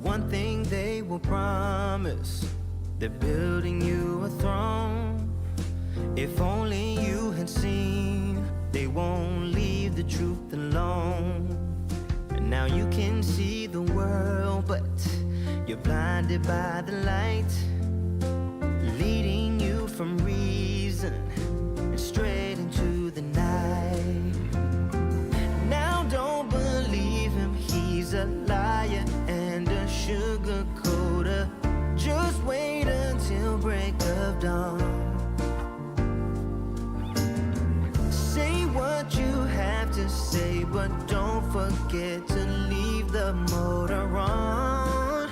one thing they will promise, they're building you a throne. If only you had seen, they won't leave the truth alone. And now you can see the world, but you're blinded by the light, leading you from reason and straight into the night. Now don't believe him, he's a liar and a sugar coater. Just wait until break of dawn. Say what you have to say, but don't forget to leave the motor on.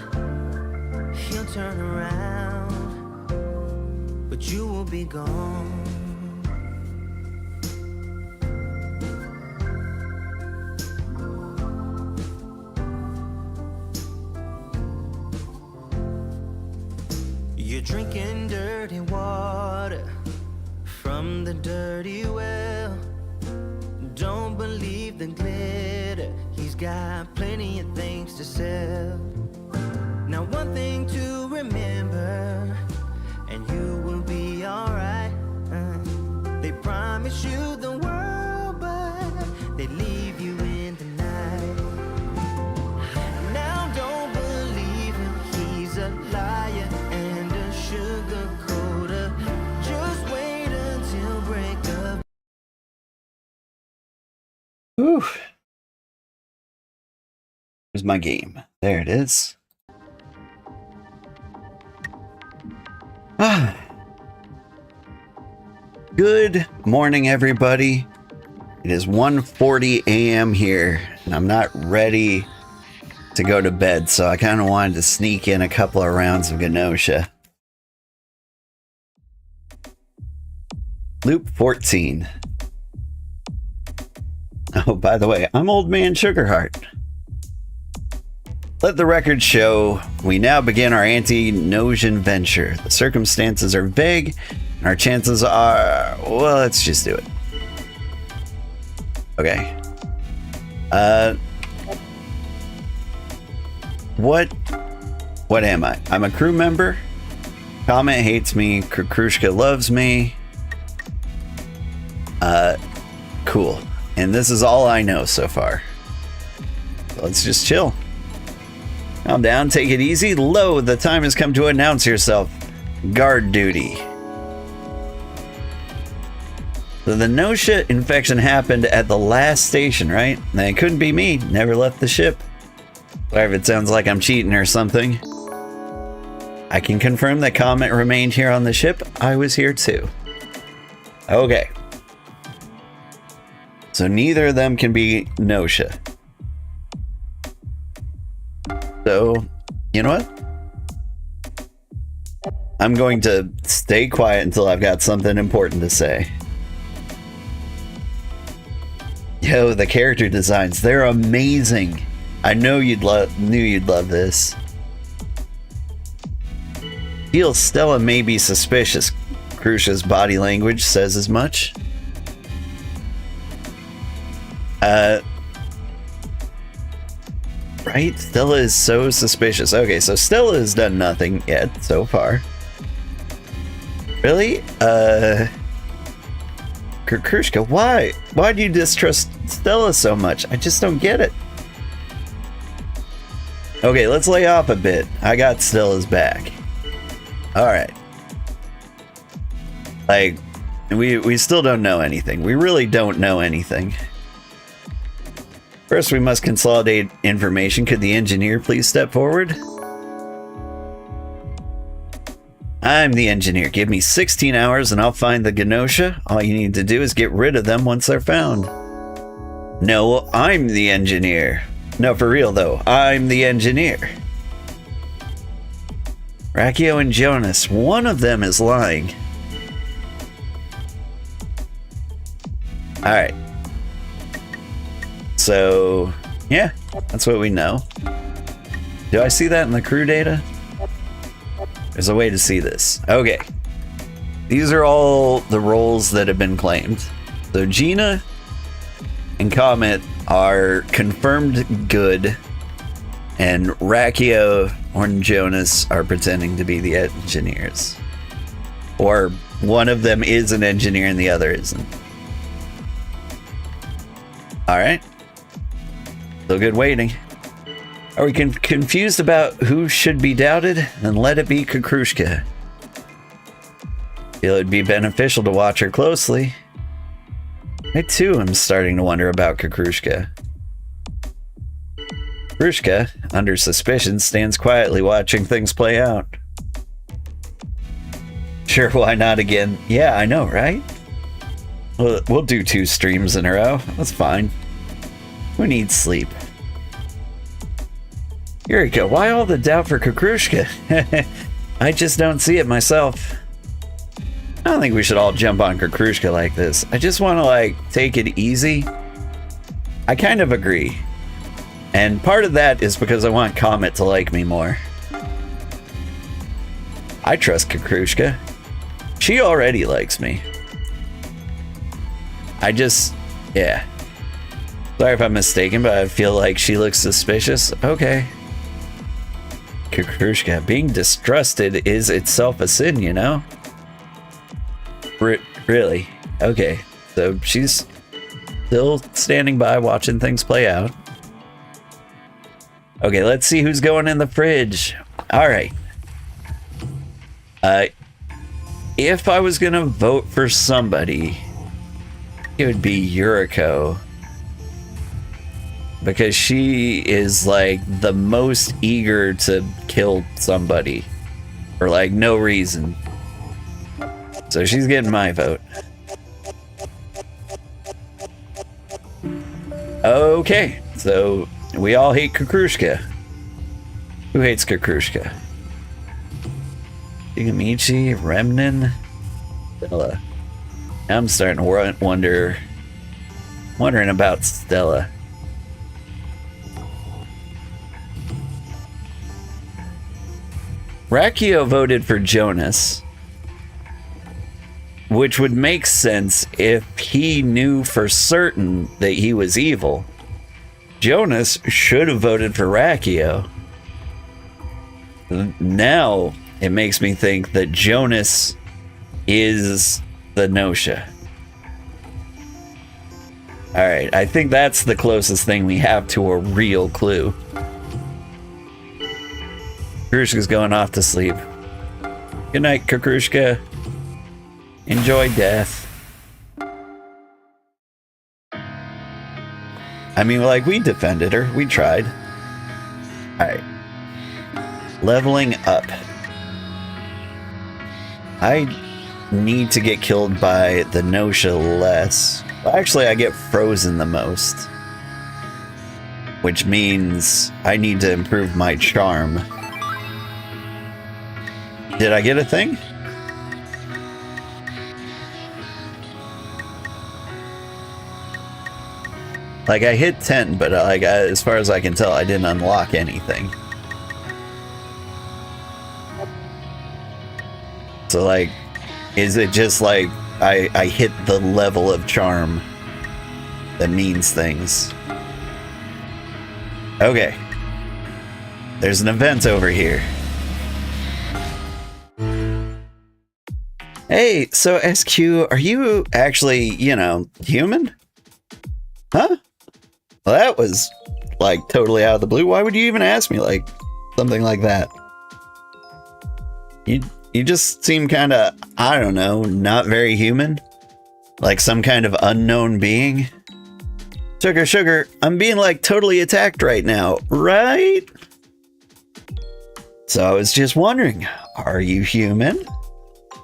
He'll turn around, but you will be gone. You're drinking dirty water from the dirty well. Don't believe the glitter, he's got plenty of things to sell. Now one thing to remember, and you will be alright. They promise you the world, but they leave you in the night. Now don't believe him, he's a liar and a sugar coater. Just wait until break up. Whew. Here's my game. There it is. Good morning, everybody. It is 1:40 a.m. here, and I'm not ready to go to bed, so I kind of wanted to sneak in a couple of rounds of Gnosia. Loop 14. Oh, by the way, I'm Old Man Sugarheart. Let the record show we now begin our anti-Gnosian venture. The circumstances are vague, and our chances are... well, let's just do it. Okay. What am I? I'm a crew member. Comet hates me. Krushka loves me. Cool. And this is all I know so far. So let's just chill. Calm down, take it easy. Lo, the time has come to announce yourself. Guard duty. So the Gnosia infection happened at the last station, right? And it couldn't be me. Never left the ship. Sorry if it sounds like I'm cheating or something. I can confirm that Comet remained here on the ship. I was here too. Okay. So neither of them can be Gnosia. So, you know what? I'm going to stay quiet until I've got something important to say. Yo, the character designs, they're amazing. I know knew you'd love this. Feel Stella may be suspicious. Crucia's body language says as much. Right? Stella is so suspicious. Okay, so Stella has done nothing yet so far. Really? Krushka, why? Why do you distrust Stella so much? I just don't get it. Okay, let's lay off a bit. I got Stella's back. Alright. Like, we still don't know anything. We really don't know anything. First, we must consolidate information. Could the engineer please step forward? I'm the engineer. Give me 16 hours and I'll find the Gnosia. All you need to do is get rid of them once they're found. No, I'm the engineer. No, for real though. I'm the engineer. Rachio and Jonas. One of them is lying. Alright. So, yeah, that's what we know. Do I see that in the crew data? There's a way to see this. Okay. These are all the roles that have been claimed. So Gina and Comet are confirmed good, And Rakio and Jonas are pretending to be the engineers. Or one of them is an engineer and the other isn't. Alright. Still good waiting. Are we confused about who should be doubted? Then let it be Kukrushka. Feel it'd be beneficial to watch her closely. I too am starting to wonder about Kukrushka. Kukrushka, under suspicion, stands quietly watching things play out. Sure, why not again? Yeah, I know, right? We'll do 2 streams in a row. That's fine. Who needs sleep? Eureka, why all the doubt for Kukrushka? I just don't see it myself. I don't think we should all jump on Kukrushka like this. I just want to, like, take it easy. I kind of agree. And part of that is because I want Comet to like me more. I trust Kukrushka. She already likes me. Yeah. Sorry if I'm mistaken, but I feel like she looks suspicious. Okay. Kukrushka, being distrusted is itself a sin, you know? Really? Okay. So she's still standing by watching things play out. Okay, let's see who's going in the fridge. Alright. If I was gonna vote for somebody, it would be Yuriko. Because she is, like, the most eager to kill somebody. For, like, no reason. So she's getting my vote. Okay, so we all hate Kukrushka. Who hates Kukrushka? Shigamichi, Remnin, Stella. Now I'm starting to wondering about Stella. Rakio voted for Jonas, which would make sense if he knew for certain that he was evil. Jonas should have voted for Rakio. Now it makes me think that Jonas is the Gnosia. Alright, I think that's the closest thing we have to a real clue. Kukrushka's going off to sleep. Good night, Kukrushka. Enjoy death. I mean, like, we defended her. We tried. Alright. Leveling up. I need to get killed by the Gnosia less. Well, actually, I get frozen the most. Which means I need to improve my charm. Did I get a thing? Like, I hit 10, but like, as far as I can tell, I didn't unlock anything. So, like, is it just like I hit the level of charm that means things? Okay. There's an event over here. Hey, so SQ, are you actually, you know, human? Huh? Well, that was, like, totally out of the blue. Why would you even ask me, like, something like that? You just seem kind of, I don't know, not very human. Like some kind of unknown being. Sugar, I'm being, like, totally attacked right now, right? So I was just wondering, are you human?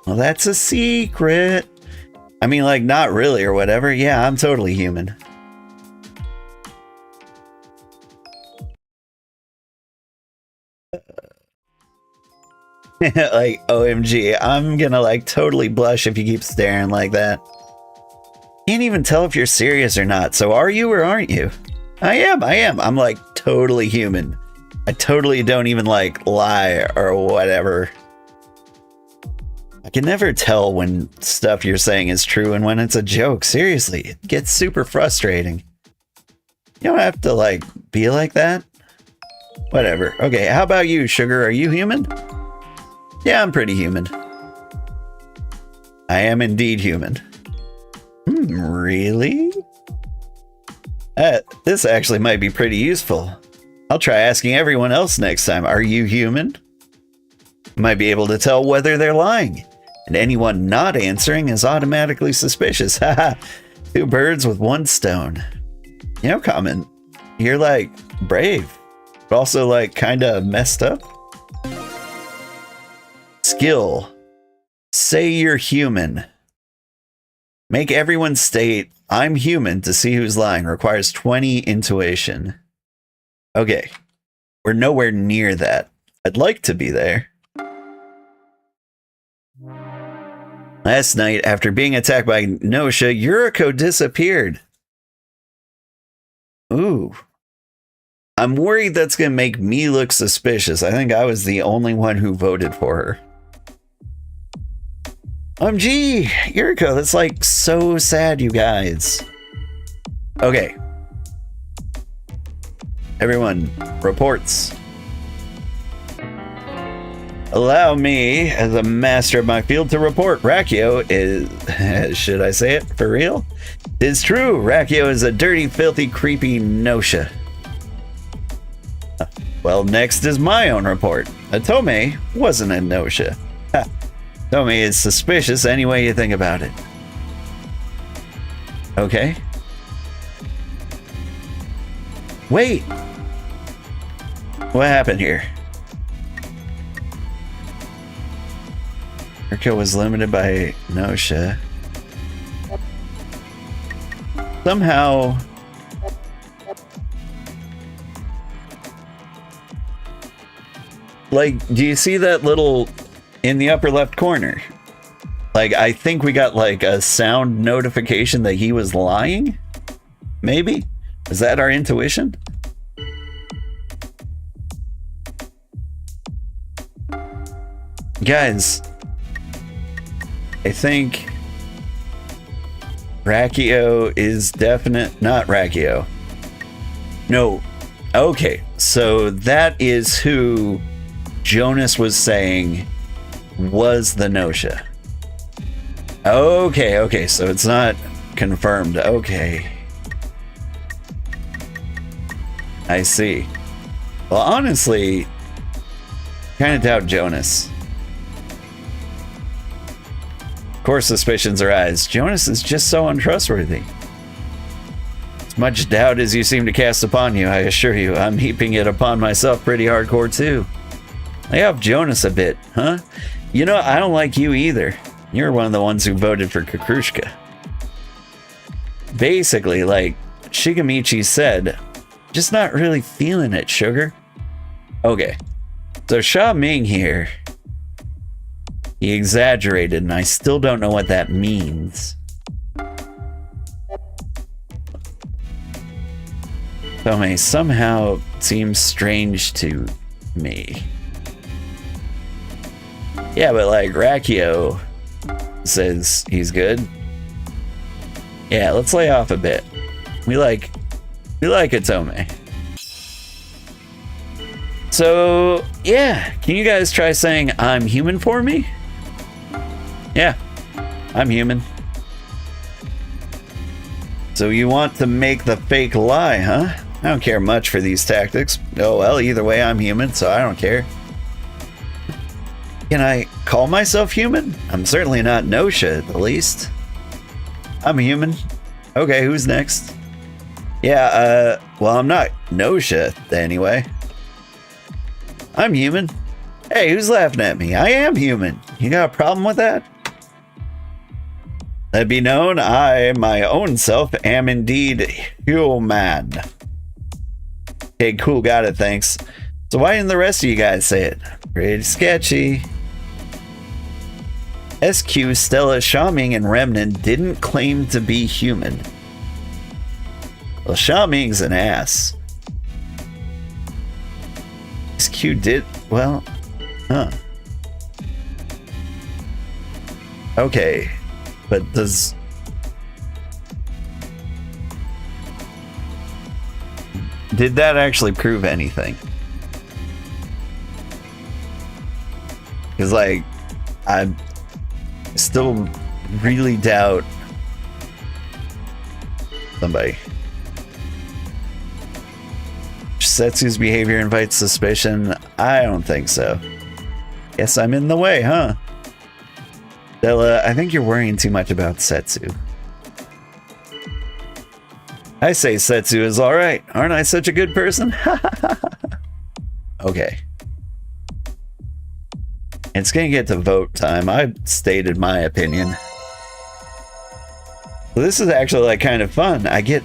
Well, that's a secret. I mean, like, not really or whatever. Yeah, I'm totally human. Like, OMG, I'm gonna, like, totally blush if you keep staring like that. Can't even tell if you're serious or not. So are you or aren't you? I am. I'm, like, totally human. I totally don't even, like, lie or whatever. I can never tell when stuff you're saying is true and when it's a joke. Seriously, it gets super frustrating. You don't have to, like, be like that. Whatever. Okay, how about you, Sugar? Are you human? Yeah, I'm pretty human. I am indeed human. Really? This actually might be pretty useful. I'll try asking everyone else next time. Are you human? Might be able to tell whether they're lying. And anyone not answering is automatically suspicious. Haha. 2 birds with 1 stone. You know, Common, you're like brave, but also like kind of messed up. Skill. Say you're human. Make everyone state, I'm human to see who's lying. Requires 20 intuition. Okay. We're nowhere near that. I'd like to be there. Last night, after being attacked by Gnosia, Yuriko disappeared. Ooh. I'm worried that's going to make me look suspicious. I think I was the only one who voted for her. OMG, Yuriko, that's like so sad, you guys. Okay. Everyone, reports. Allow me, as a master of my field, to report Rakio is... should I say it for real? It's true, Rakio is a dirty, filthy, creepy Gnosia. Well, next is my own report. Atome wasn't a Gnosia. Atome is suspicious any way you think about it. Okay. Wait! What happened here? Rakio was limited by Gnosia. Somehow... Like, do you see that little... in the upper left corner? Like, I think we got like a sound notification that he was lying? Maybe? Is that our intuition? Guys... I think Rakio is definite, not Rakio. No. Okay, so that is who Jonas was saying was the Gnosia. Okay, so it's not confirmed. Okay. I see. Well, honestly, kind of doubt Jonas. Of course, suspicions arise. Jonas is just so untrustworthy. As much doubt as you seem to cast upon you, I assure you, I'm heaping it upon myself pretty hardcore too. Lay off Jonas a bit, huh? You know, I don't like you either. You're one of the ones who voted for Kukrushka. Basically, like Shigamichi said, just not really feeling it, Sugar. Okay, so sha-ming here. He exaggerated, and I still don't know what that means. Tome somehow seems strange to me. Yeah, but like Rakio says he's good. Yeah, let's lay off a bit. We like Atome. So, yeah, can you guys try saying I'm human for me? Yeah, I'm human. So you want to make the fake lie, huh? I don't care much for these tactics. Oh well, either way I'm human, so I don't care. Can I call myself human? I'm certainly not Gnosia, at the least. I'm human. Okay, who's next? Yeah, well, I'm not Gnosia, anyway. I'm human. Hey, who's laughing at me? I am human. You got a problem with that? Let it be known, I, my own self, am indeed human. Okay, cool, got it, thanks. So why didn't the rest of you guys say it? Pretty sketchy. SQ, Stella, sha-ming, and Remnant didn't claim to be human. Well, sha-ming's an ass. SQ did, well, huh. Okay, but did that actually prove anything? Because, like, I still really doubt somebody. Setsu's behavior invites suspicion. I don't think so. Guess I'm in the way, huh? Della, I think you're worrying too much about Setsu. I say Setsu is alright. Aren't I such a good person? Okay. It's gonna get to vote time. I've stated my opinion. This is actually like kind of fun. I get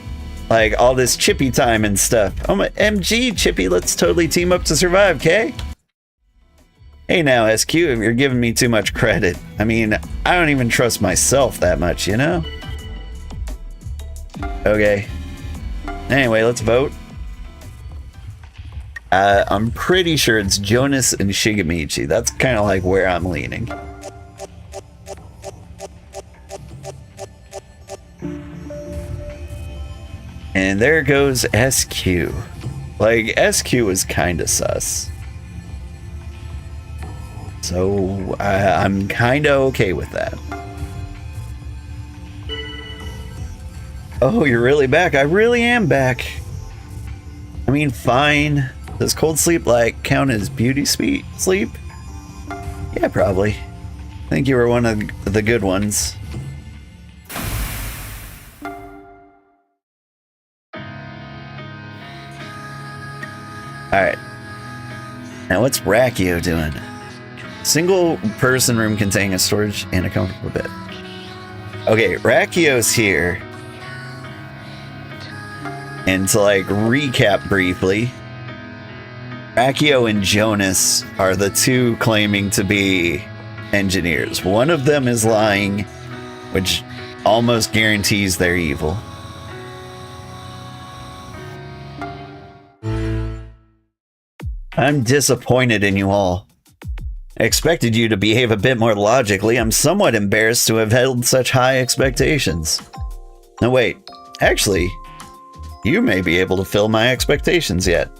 like all this Chippy time and stuff. Oh my MG Chippy, let's totally team up to survive, Kay? Hey now, SQ, you're giving me too much credit. I mean, I don't even trust myself that much, you know? Okay. Anyway, let's vote. I'm pretty sure it's Jonas and Shigemichi. That's kind of like where I'm leaning. And there goes SQ. Like, SQ is kind of sus. So, I'm kind of okay with that. Oh, you're really back? I really am back. I mean, fine. Does cold sleep, like, count as beauty sleep? Yeah, probably. I think you were one of the good ones. Alright. Now what's Brachio doing? Single person room containing a storage and a comfortable bed. Okay, Brachio's here. And to like recap briefly, Brachio and Jonas are the two claiming to be engineers. One of them is lying, which almost guarantees they're evil. I'm disappointed in you all. I expected you to behave a bit more logically. I'm somewhat embarrassed to have held such high expectations. No, wait. Actually, you may be able to fill my expectations yet.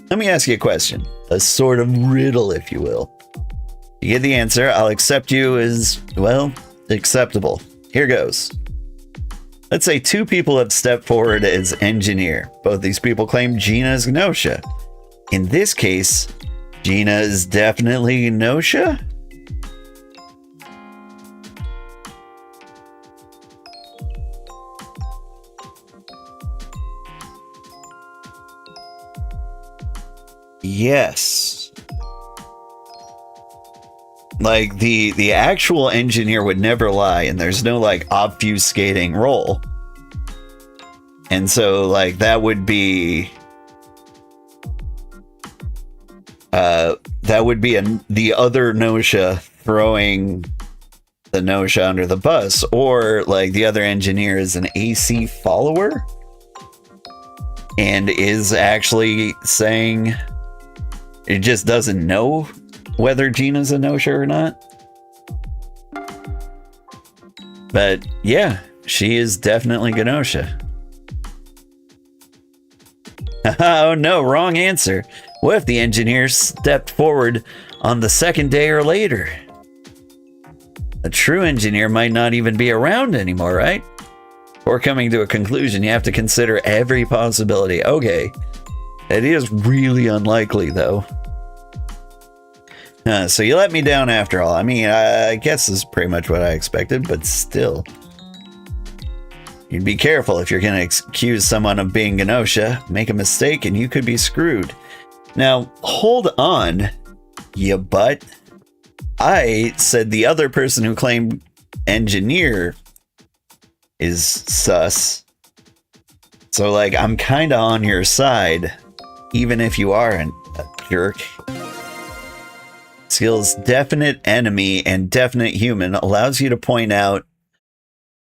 Let me ask you a question. A sort of riddle, if you will. You get the answer, I'll accept you as, well, acceptable. Here goes. Let's say two people have stepped forward as engineer. Both these people claim Gina is Gnosia. In this case, Gina is definitely Gnosia? Yes. Like, the actual engineer would never lie, and there's no, like, obfuscating role. And so, like, that would be... that would be the other Gnosia throwing the Gnosia under the bus, or like the other engineer is an AC follower and is actually saying it just doesn't know whether Gina's a Gnosia or not. But yeah, she is definitely Gnosia. Oh no, wrong answer. What if the engineer stepped forward on the second day or later? A true engineer might not even be around anymore, right? Before coming to a conclusion, you have to consider every possibility. Okay, it is really unlikely, though. So you let me down after all. I mean, I guess this is pretty much what I expected, but still. You'd be careful if you're going to accuse someone of being Gnosia. Make a mistake and you could be screwed. Now, hold on, you butt. I said the other person who claimed engineer is sus. So, like, I'm kind of on your side, even if you are a jerk. Skills definite enemy and definite human allows you to point out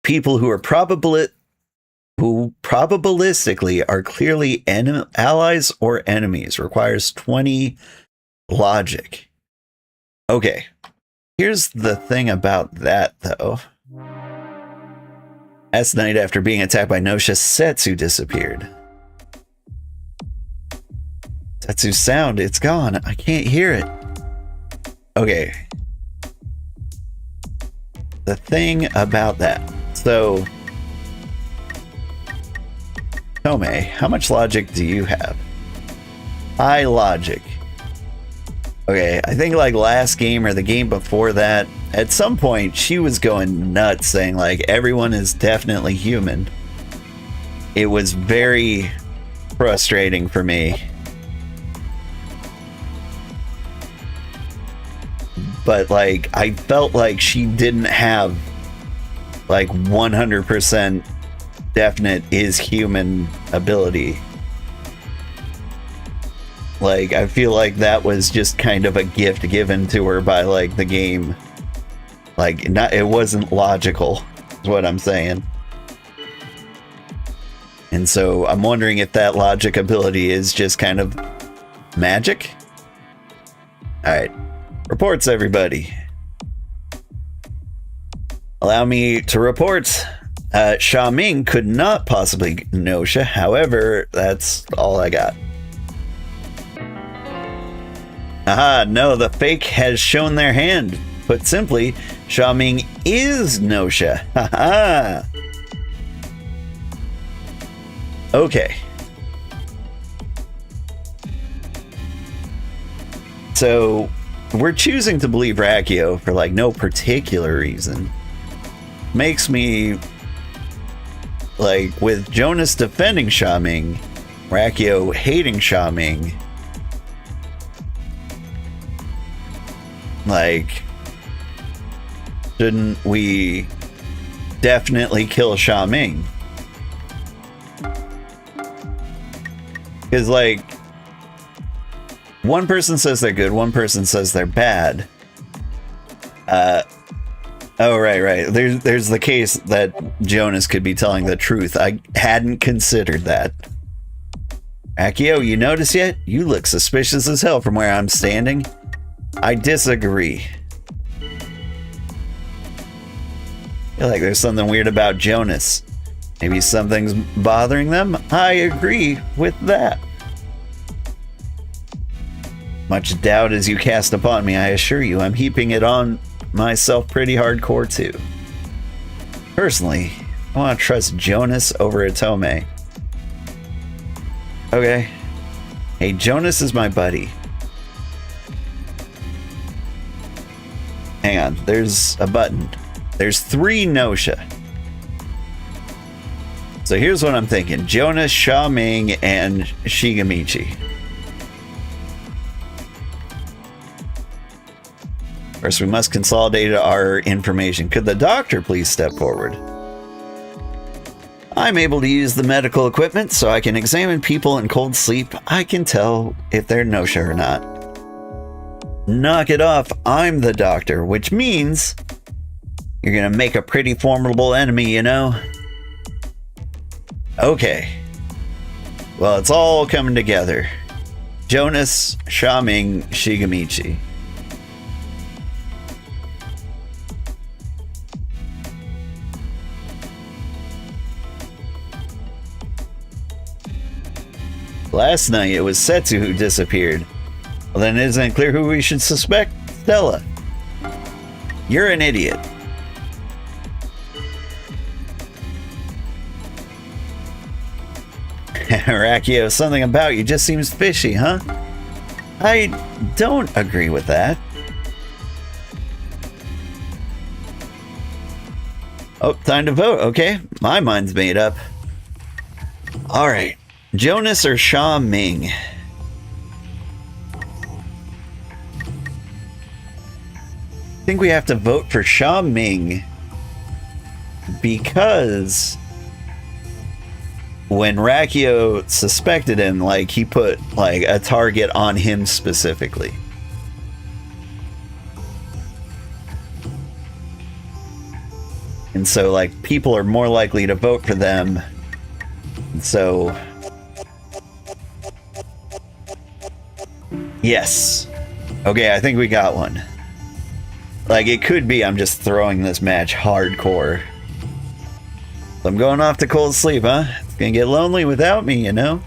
people who are probabilistically are clearly allies or enemies. Requires 20 logic. Okay, here's the thing about that, though. Last night, after being attacked by Gnosia, Setsu disappeared. Setsu's sound, it's gone. I can't hear it. okay. The thing about that. So, Tome, how much logic do you have? High logic. Okay, I think like last game or the game before that, at some point she was going nuts saying like everyone is definitely human. It was very frustrating for me. But like I felt like she didn't have like 100% definite is human ability. Like, I feel like that was just kind of a gift given to her by, like, the game. Like, it wasn't logical, is what I'm saying. And so, I'm wondering if that logic ability is just kind of magic? Alright. Reports, everybody. Allow me to report. Sha-ming could not possibly Gnosia. However, that's all I got. Aha, no, the fake has shown their hand. Put simply, sha-ming is Gnosia. Haha. Okay. So, we're choosing to believe Rakio for like no particular reason. Makes me like with Jonas defending sha-ming, Rakio hating sha-ming. Like, shouldn't we definitely kill sha-ming? Because, like, one person says they're good, one person says they're bad. Oh, right. There's the case that Jonas could be telling the truth. I hadn't considered that. Akio, you notice yet? You look suspicious as hell from where I'm standing. I disagree. I feel like there's something weird about Jonas. Maybe something's bothering them? I agree with that. Much doubt as you cast upon me, I assure you, I'm heaping it on myself pretty hardcore too. Personally, I want to trust Jonas over Atome. Okay. Hey, Jonas is my buddy. Hang on, there's a button. There's 3 Gnosia. So here's what I'm thinking. Jonas, sha-ming, and Shigamichi. First, we must consolidate our information. Could the doctor please step forward? I'm able to use the medical equipment so I can examine people in cold sleep. I can tell if they're Gnosia or not. Knock it off. I'm the doctor, which means you're gonna make a pretty formidable enemy, you know? Okay. Well, it's all coming together. Jonas, sha-ming, Shigamichi. Last night it was Setsu who disappeared. Well, then isn't it clear who we should suspect? Stella. You're an idiot. Rakio, something about you just seems fishy, huh? I don't agree with that. Oh, time to vote. Okay, my mind's made up. All right. Jonas or sha-ming? I think we have to vote for sha-ming because when Rakio suspected him, like, he put like a target on him specifically. And so like people are more likely to vote for them. And so yes. Okay, I think we got one. Like, it could be I'm just throwing this match hardcore. I'm going off to cold sleep, huh? It's gonna get lonely without me, you know?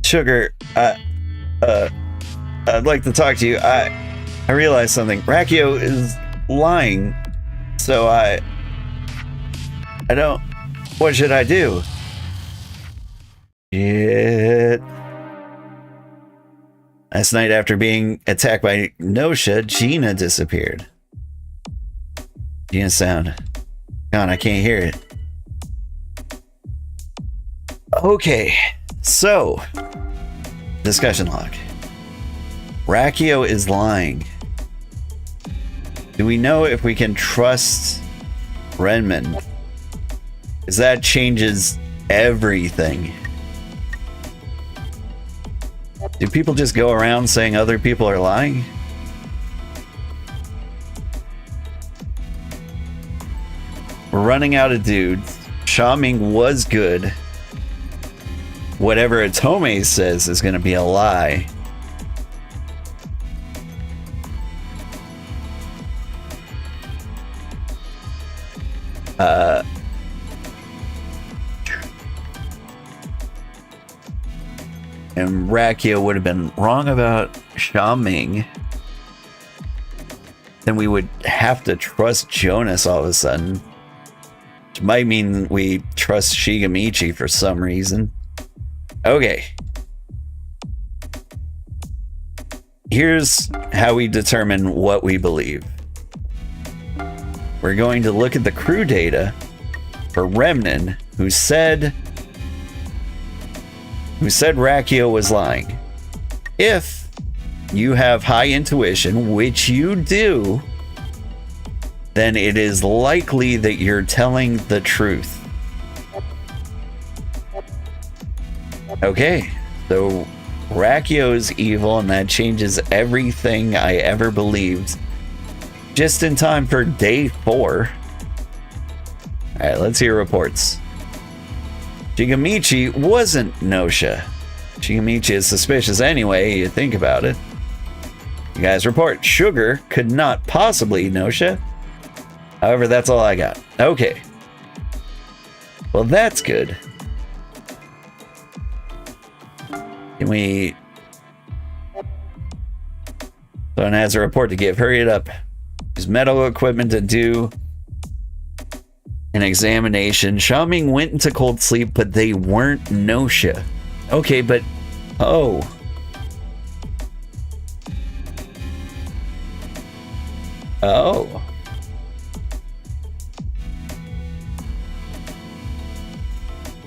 Sugar, I'd like to talk to you. I realized something. Rachio is lying, so I don't. What should I do? Shit. Last night, after being attacked by Gnosia, Gina disappeared. Gina sound. God, I can't hear it. Okay, so discussion log. Rachio is lying. Do we know if we can trust Renman? Because that changes everything. Do people just go around saying other people are lying? We're running out of dudes. Sha-ming was good. Whatever Atome says is going to be a lie. And Rachio would have been wrong about sha-ming. Then we would have to trust Jonas all of a sudden. Which might mean we trust Shigamichi for some reason. Okay. Here's how we determine what we believe. We're going to look at the crew data for Remnan, who said Rachio was lying. If you have high intuition, which you do, then it is likely that you're telling the truth. Okay, so Rachio's evil, and that changes everything I ever believed. Just in time for day 4. Alright, let's hear reports. Shigamichi wasn't Gnosia. Shigamichi is suspicious anyway, you think about it. You guys report Sugar could not possibly Gnosia. However, that's all I got. Okay. Well, that's good. Can we... Someone has a report to give. Hurry it up. Use medical equipment to do an examination. Sha-ming went into cold sleep, but they weren't Gnosia. Okay, but... Oh. Oh.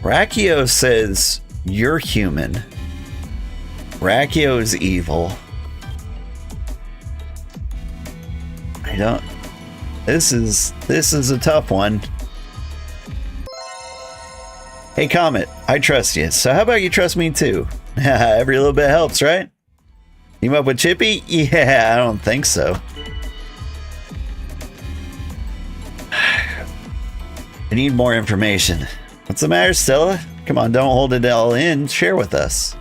Rachio says you're human. Rachio's evil. I don't... This is a tough one. Hey Comet, I trust you. So how about you trust me too? Every little bit helps, right? Team up with Chippy? Yeah, I don't think so. I need more information. What's the matter, Stella? Come on, don't hold it all in. Share with us.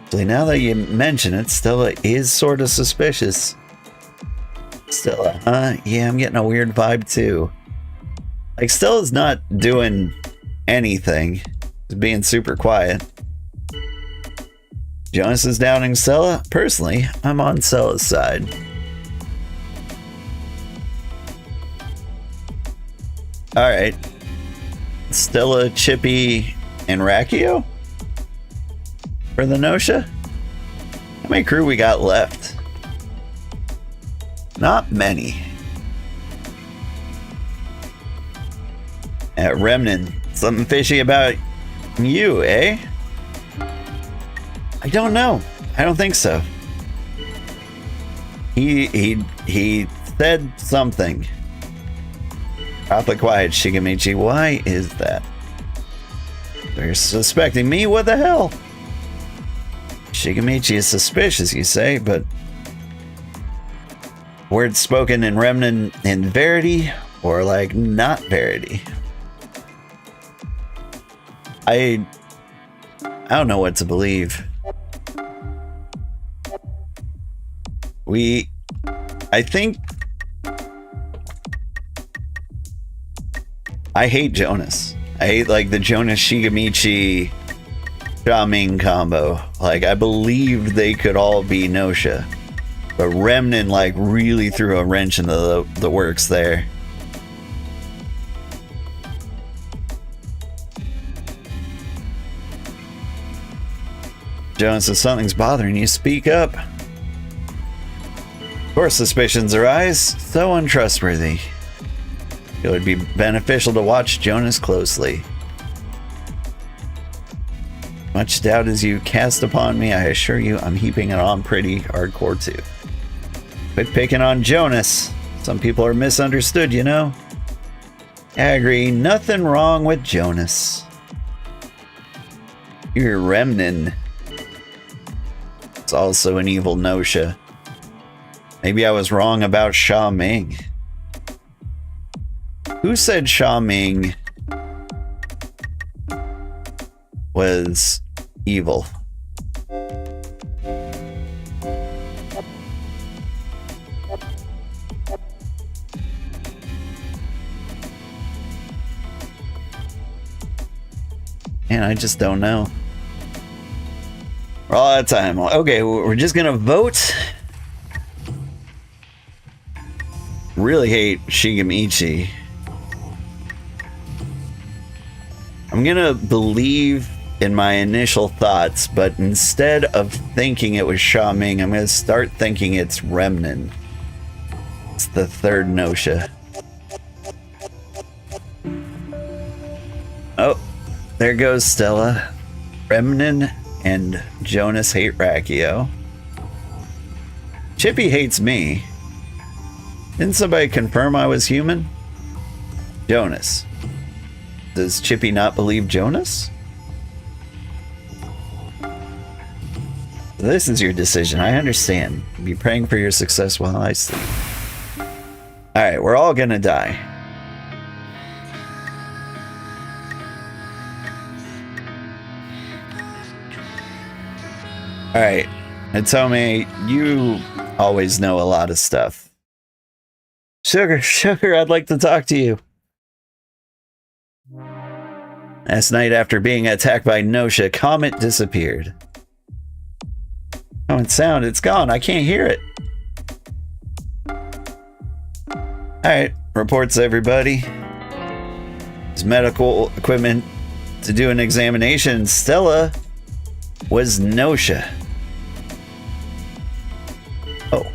Actually, now that you mention it, Stella is sort of suspicious. Stella, huh? Yeah, I'm getting a weird vibe too. Like, Stella's not doing anything. She's being super quiet. Jonas is doubting Stella. Personally, I'm on Stella's side. Alright. Stella, Chippy, and Rachio? For the Gnosia? How many crew we got left? Not many. At Remnant, something fishy about you, eh? I don't know. I don't think so. He said something. Awfully quiet, Shigamichi. Why is that? They're suspecting me? What the hell? Shigamichi is suspicious, you say, but... Words spoken in Remnant in Verity, or like not Verity? I don't know what to believe. I think... I hate Jonas. I hate like the Jonas Shigamichi sha-ming combo. Like I believed they could all be Gnosia. But Remnant like really threw a wrench into the works there. Jonas, if something's bothering you, speak up. Of course suspicions arise, so untrustworthy. It would be beneficial to watch Jonas closely. Much doubt as you cast upon me, I assure you I'm heaping it on pretty hardcore too. Quit picking on Jonas. Some people are misunderstood, you know? I agree, nothing wrong with Jonas. You're Remnant. It's also an evil Gnosia. Maybe I was wrong about sha-ming. Who said sha-ming was evil? And I just don't know. We're all out of time. Okay, we're just gonna vote. Really hate Shigamichi. I'm gonna believe in my initial thoughts, but instead of thinking it was sha-ming, I'm gonna start thinking it's Remnant. It's the third Gnosia. Oh, there goes Stella. Remnant and Jonas hate Rakio. Chippy hates me. Didn't somebody confirm I was human? Jonas. Does Chippy not believe Jonas? This is your decision. I understand. Be praying for your success while I sleep. Alright, we're all gonna die. Alright. And tell me, you always know a lot of stuff. Sugar, I'd like to talk to you. Last night, after being attacked by Gnosia, Comet disappeared. Comet sound, it's gone. I can't hear it. Alright, reports everybody. His medical equipment to do an examination. Stella was Gnosia. Oh.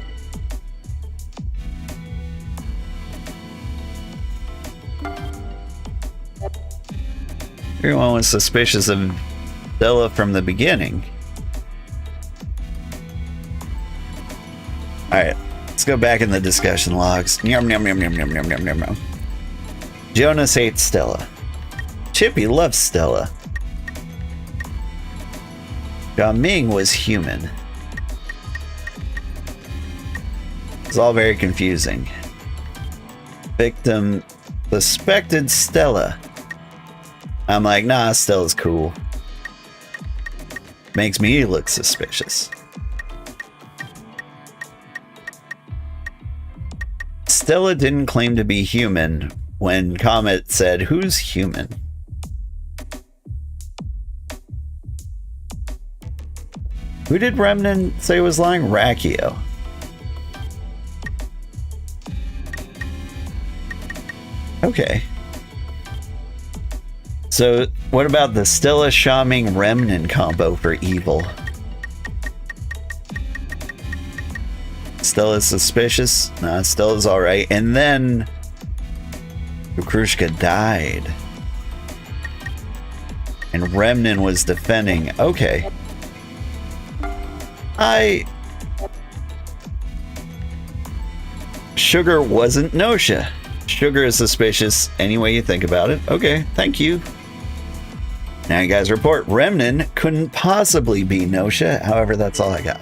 Everyone was suspicious of Stella from the beginning. Alright, let's go back in the discussion logs. Yum, yum, yum, yum, yum, yum, yum, yum, yum. Jonas hates Stella. Chippy loves Stella. Sha-ming was human. It's all very confusing. Victim suspected Stella. I'm like, nah, Stella's cool. Makes me look suspicious. Stella didn't claim to be human when Comet said, "Who's human?" Who did Remnant say was lying? Rakio. Okay. So, what about the Stella sha-ming Remnant combo for evil? Stella's suspicious? Nah, Stella's alright. And then Kukrushka died. And Remnant was defending. Okay. Sugar wasn't Gnosia. Sugar is suspicious any way you think about it. Okay, thank you. Now you guys report Remnant couldn't possibly be Gnosia. However, that's all I got.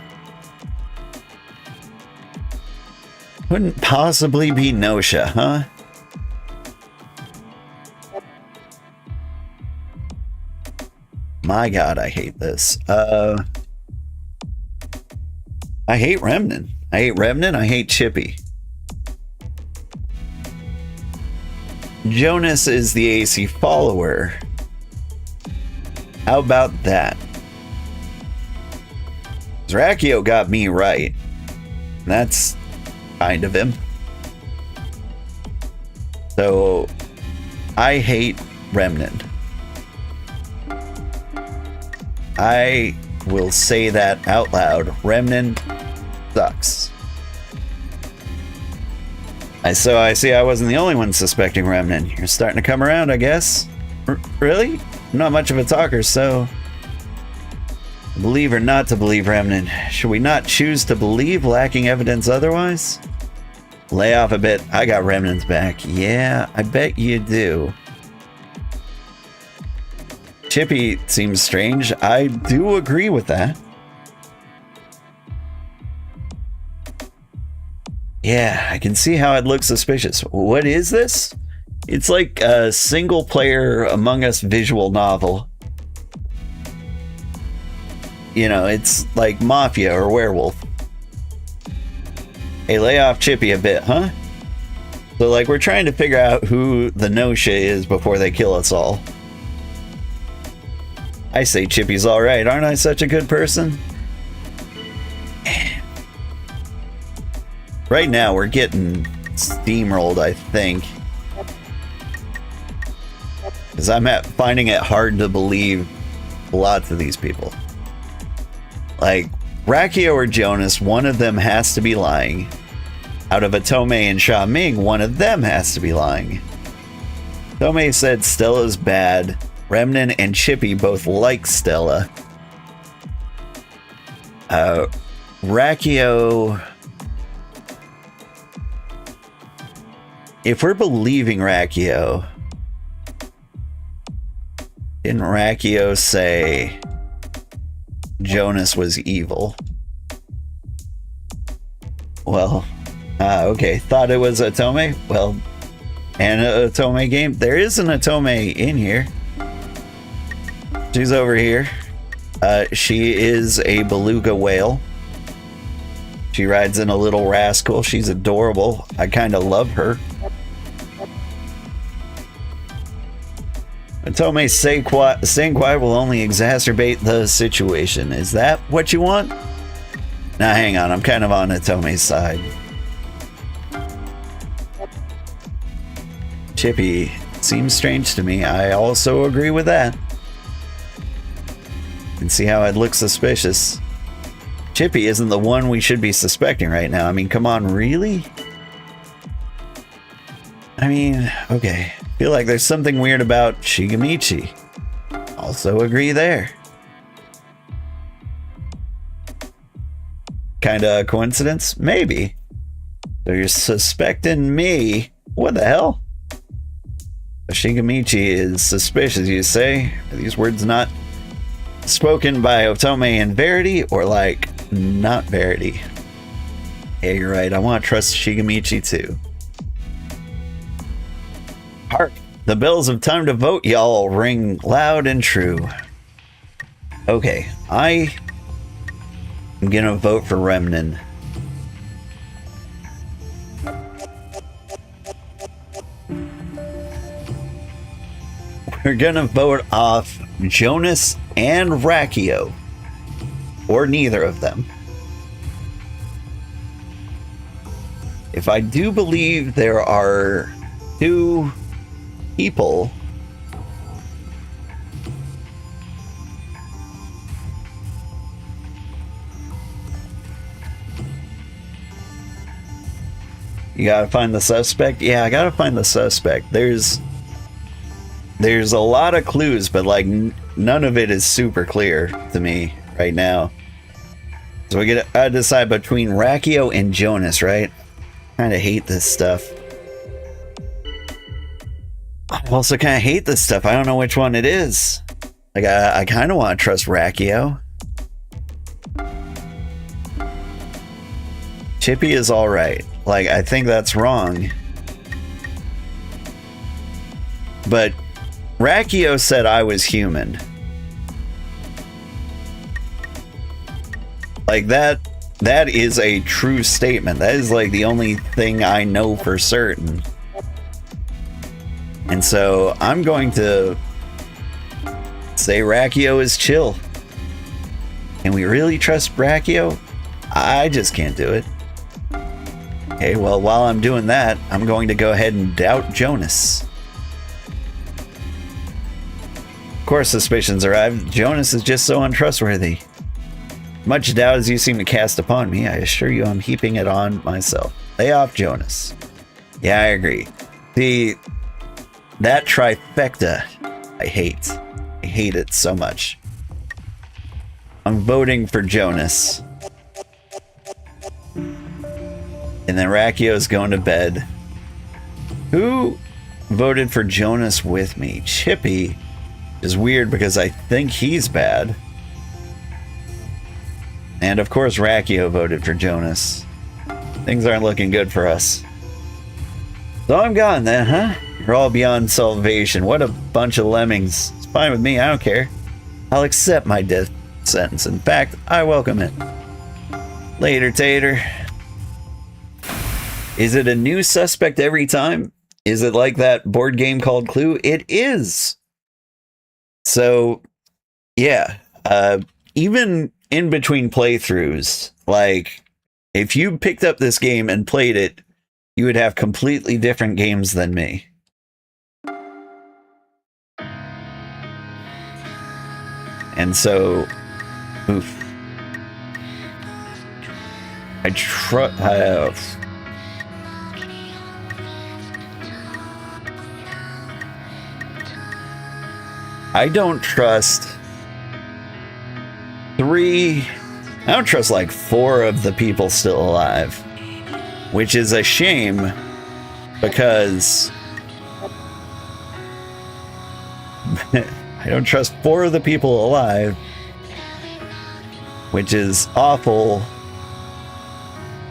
Couldn't possibly be Gnosia, huh? My god, I hate this. I hate Remnant. I hate Remnant. I hate Chippy. Jonas is the AC follower. How about that? Zrakio got me right. That's kind of him. So, I hate Remnant. I will say that out loud. Remnant sucks. So I see I wasn't the only one suspecting Remnant. You're starting to come around, I guess. Really? I'm not much of a talker, so... Believe or not to believe Remnant? Should we not choose to believe, lacking evidence otherwise? Lay off a bit. I got Remnant's back. Yeah, I bet you do. Chippy seems strange. I do agree with that. Yeah, I can see how it looks suspicious. What is this? It's like a single-player Among Us visual novel. You know, it's like Mafia or Werewolf. Hey, lay off Chippy a bit, huh? So, like, we're trying to figure out who the Gnosia is before they kill us all. I say Chippy's alright. Aren't I such a good person? Right now, we're getting steamrolled, I think. Because I'm finding it hard to believe lots of these people. Like, Rakio or Jonas, one of them has to be lying. Out of Atome and Sha-ming, one of them has to be lying. Atome said Stella's bad. Remnant and Chippy both like Stella. Rakio... If we're believing Rakio... Didn't Rakio say... Jonas was evil? Well... okay. Thought it was Atome? Well... An Atome game? There is an Atome in here. She's over here. She is a beluga whale. She rides in a little rascal. She's adorable. I kind of love her. Atome staying quiet will only exacerbate the situation. Is that what you want? Now hang on, I'm kind of on Atome's side. Chippy seems strange to me. I also agree with that. And see how it looks suspicious. Chippy isn't the one we should be suspecting right now. I mean, come on, really? I mean, okay. Feel like there's something weird about Shigamichi. Also agree there. Kinda a coincidence? Maybe. So you're suspecting me? What the hell? Shigamichi is suspicious, you say? Are these words not spoken by Otome and Verity, or like not Verity? Yeah, you're right. I want to trust Shigamichi too. Hark! The bells of time to vote, y'all, ring loud and true. Okay, I'm gonna vote for Remnant. We're gonna vote off Jonas and Rakio. Or neither of them. If I do believe there are two people, you gotta find the suspect? Yeah, I gotta find the suspect. There's a lot of clues, but like none of it is super clear to me right now. So we gotta decide between Rakio and Jonas, right? Kinda hate this stuff. I also kinda hate this stuff. I don't know which one it is. Like, I kinda wanna trust Rakio. Chippy is alright. Like, I think that's wrong. But Rakio said I was human. Like, that is a true statement. That is like the only thing I know for certain. And so I'm going to say Rachio is chill. Can we really trust Rachio? I just can't do it. Okay, well, while I'm doing that, I'm going to go ahead and doubt Jonas. Of course, suspicions arrive. Jonas is just so untrustworthy. Much doubt as you seem to cast upon me, I assure you I'm heaping it on myself. Lay off Jonas. Yeah, I agree. See, that trifecta, I hate. I hate it so much. I'm voting for Jonas. And then Rachio's going to bed. Who voted for Jonas with me? Chippy is weird because I think he's bad. And of course Rachio voted for Jonas. Things aren't looking good for us. So I'm gone then, huh? You're all beyond salvation. What a bunch of lemmings. It's fine with me, I don't care. I'll accept my death sentence. In fact, I welcome it. Later, Tater. Is it a new suspect every time? Is it like that board game called Clue? It is. So, yeah. Even in between playthroughs, like, if you picked up this game and played it, you would have completely different games than me. And so, oof. I don't trust I don't trust like 4 of the people still alive, which is a shame because I don't trust 4 of the people alive, which is awful.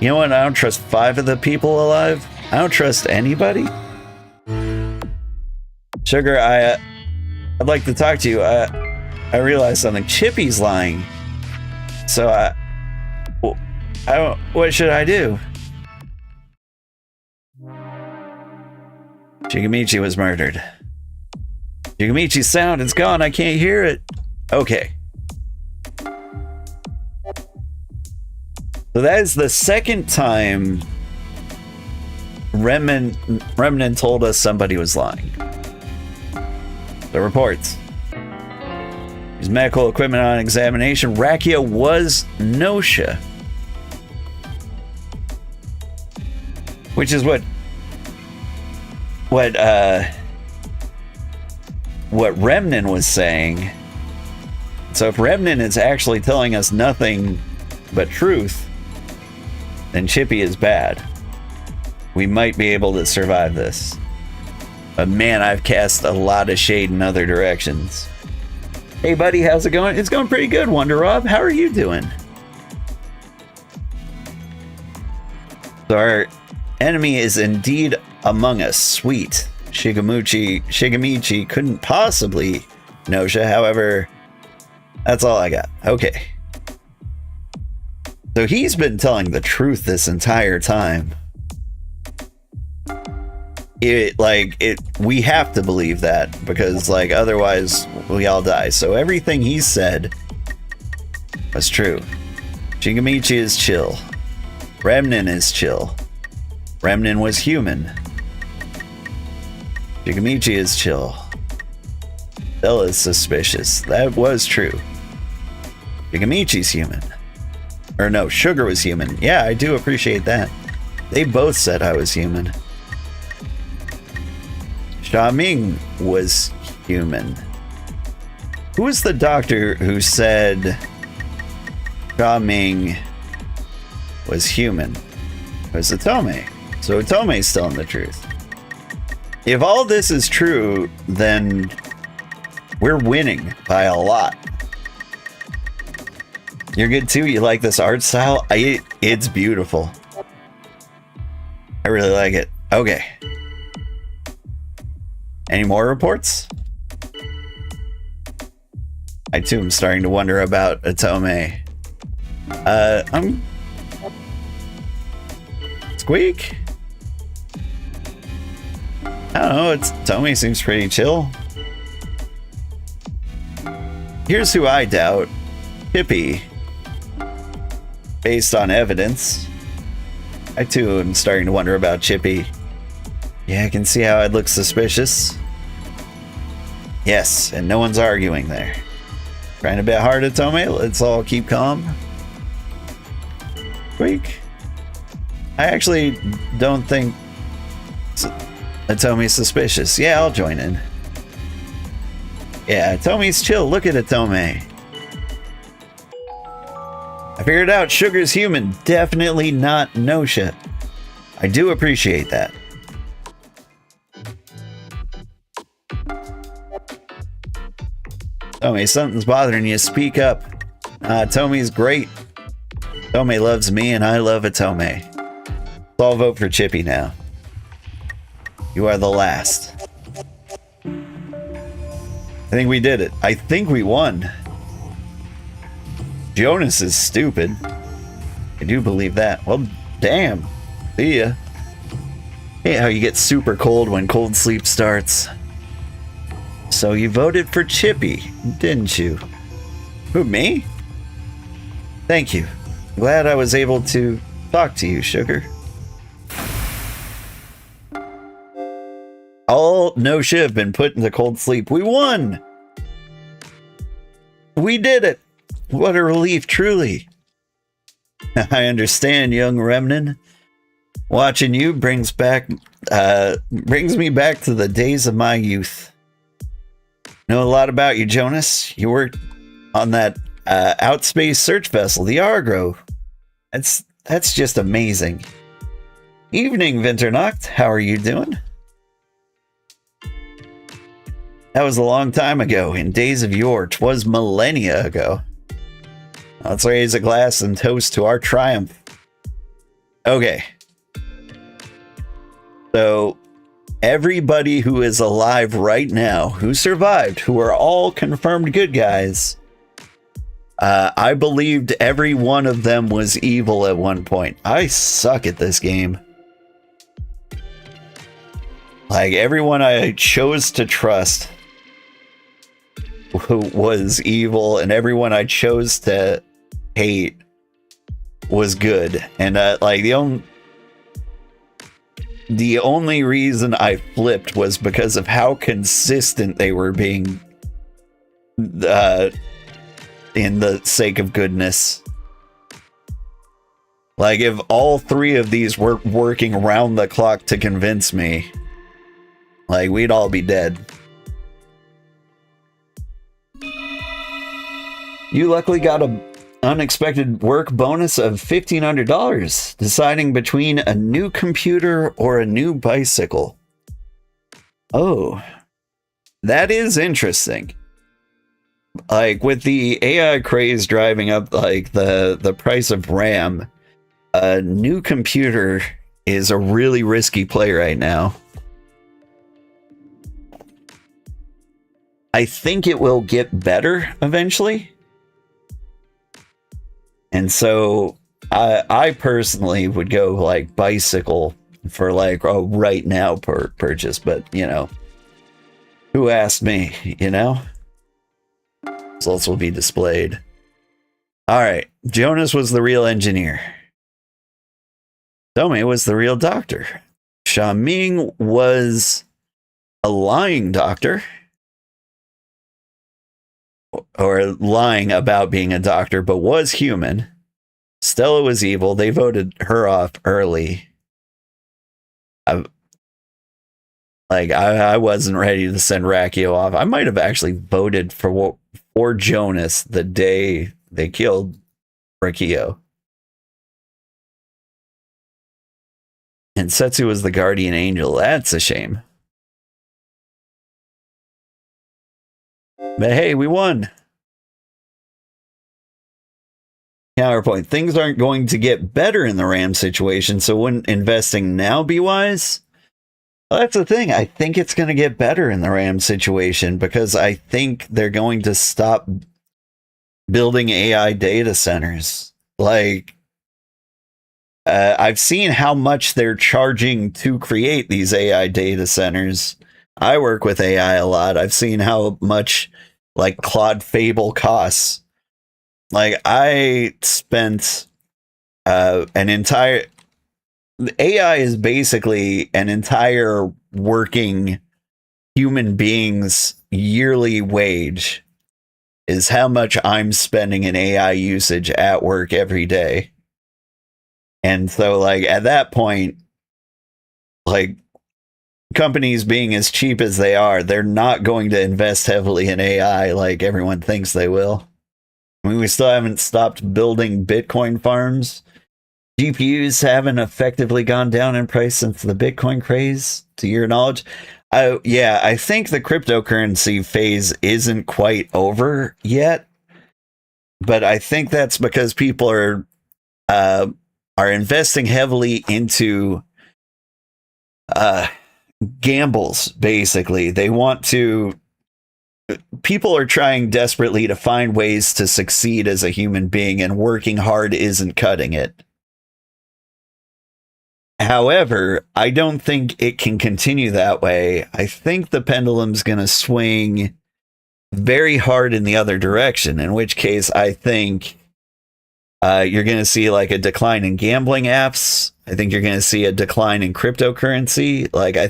You know what? I don't trust 5 of the people alive. I don't trust anybody. Sugar, I'd like to talk to you. I realized something. Chippy's lying. So I don't, what should I do? Shigamichi was murdered. Shigamichi's sound, it's gone. I can't hear it. Okay. So that is the second time Remnant told us somebody was lying. The reports. His medical equipment on examination. Rachio was Gnosia. Which is what Remnant was saying. So if Remnant is actually telling us nothing but truth, then Chippy is bad. We might be able to survive this. But man, I've cast a lot of shade in other directions. Hey buddy, how's it going? It's going pretty good, Wonder Rob. How are you doing? So our enemy is indeed among us. Sweet. Shigamichi couldn't possibly Gnosia. However, that's all I got. Okay. So he's been telling the truth this entire time. We have to believe that because like otherwise we all die. So everything he said was true. Shigamichi is chill. Remnant is chill. Remnant was human. Shigamichi is chill. Bella is suspicious. That was true. Shigamichi's human. Or no, Sugar was human. Yeah, I do appreciate that. They both said I was human. Sha-ming was human. Who was the doctor who said Sha-ming was human? It was Otome. So Otome's telling the truth. If all this is true, then we're winning by a lot. You're good too? You like this art style? It's beautiful. I really like it. Okay. Any more reports? I too am starting to wonder about Otome. Squeak? I don't know, Tommy seems pretty chill. Here's who I doubt. Chippy. Based on evidence. I too am starting to wonder about Chippy. Yeah, I can see how I'd look suspicious. Yes, and no one's arguing there. Trying a bit hard at Tommy, let's all keep calm. Squeak. I actually don't think Atomi's suspicious. Yeah, I'll join in. Yeah, Atomi's chill. Look at Atome. I figured out Sugar's human. Definitely not Gnosia. I do appreciate that. Tommy, something's bothering you. Speak up. Tommy's great. Tommy loves me and I love Atome. So I'll vote for Chippy now. You are the last. I think we did it. I think we won. Jonas is stupid. I do believe that. Well, damn. See ya. Hey, how you get super cold when cold sleep starts. So you voted for Chippy, didn't you? Who, me? Thank you. Glad I was able to talk to you, Sugar. All Gnosia have been put into cold sleep. We won! We did it! What a relief, truly. I understand, young remnant. Watching you brings me back to the days of my youth. Know a lot about you, Jonas. You worked on that outspace search vessel, the Argo. That's just amazing. Evening, Winternacht. How are you doing? That was a long time ago, in days of yore. 'Twas millennia ago. Let's raise a glass and toast to our triumph. Okay. So, everybody who is alive right now, who survived, who are all confirmed good guys, I believed every one of them was evil at one point. I suck at this game. Like, everyone I chose to trust who was evil, and everyone I chose to hate was good. And like the only reason I flipped was because of how consistent they were being in the sake of goodness. Like, if all three of these were working around the clock to convince me, like, we'd all be dead. You luckily got a unexpected work bonus of $1,500, deciding between a new computer or a new bicycle. Oh, that is interesting. Like, with the AI craze driving up, like, the price of RAM, a new computer is a really risky play right now. I think it will get better eventually. And so I personally would go like bicycle for like a right now purchase, but you know, who asked me, you know? Results will be displayed. All right, Jonas was the real engineer. Tommy was the real doctor. Sha-ming was a lying doctor. Or lying about being a doctor, but was human. Stella was evil. They voted her off early. I wasn't ready to send Rakio off. I might have actually voted for Jonas the day they killed Rakio. And Setsu was the guardian angel. That's a shame. But hey, we won. Counterpoint. Things aren't going to get better in the RAM situation, so wouldn't investing now be wise? Well, that's the thing. I think it's going to get better in the RAM situation because I think they're going to stop building AI data centers. Like, I've seen how much they're charging to create these AI data centers. I work with AI a lot. I've seen how much like Claude Fable costs. Like I spent an entire AI is basically an entire working human being's yearly wage is how much I'm spending in AI usage at work every day. And so like at that point, like companies being as cheap as they are, they're not going to invest heavily in AI like everyone thinks they will. I mean, we still haven't stopped building Bitcoin farms. GPUs haven't effectively gone down in price since the Bitcoin craze, to your knowledge. Yeah, I think the cryptocurrency phase isn't quite over yet, but I think that's because people are investing heavily into gambles. Basically, they want to. People are trying desperately to find ways to succeed as a human being, and working hard isn't cutting it. However, I don't think it can continue that way. I think the pendulum's going to swing very hard in the other direction, in which case I think you're going to see like a decline in gambling apps. I think you're going to see a decline in cryptocurrency. Like, I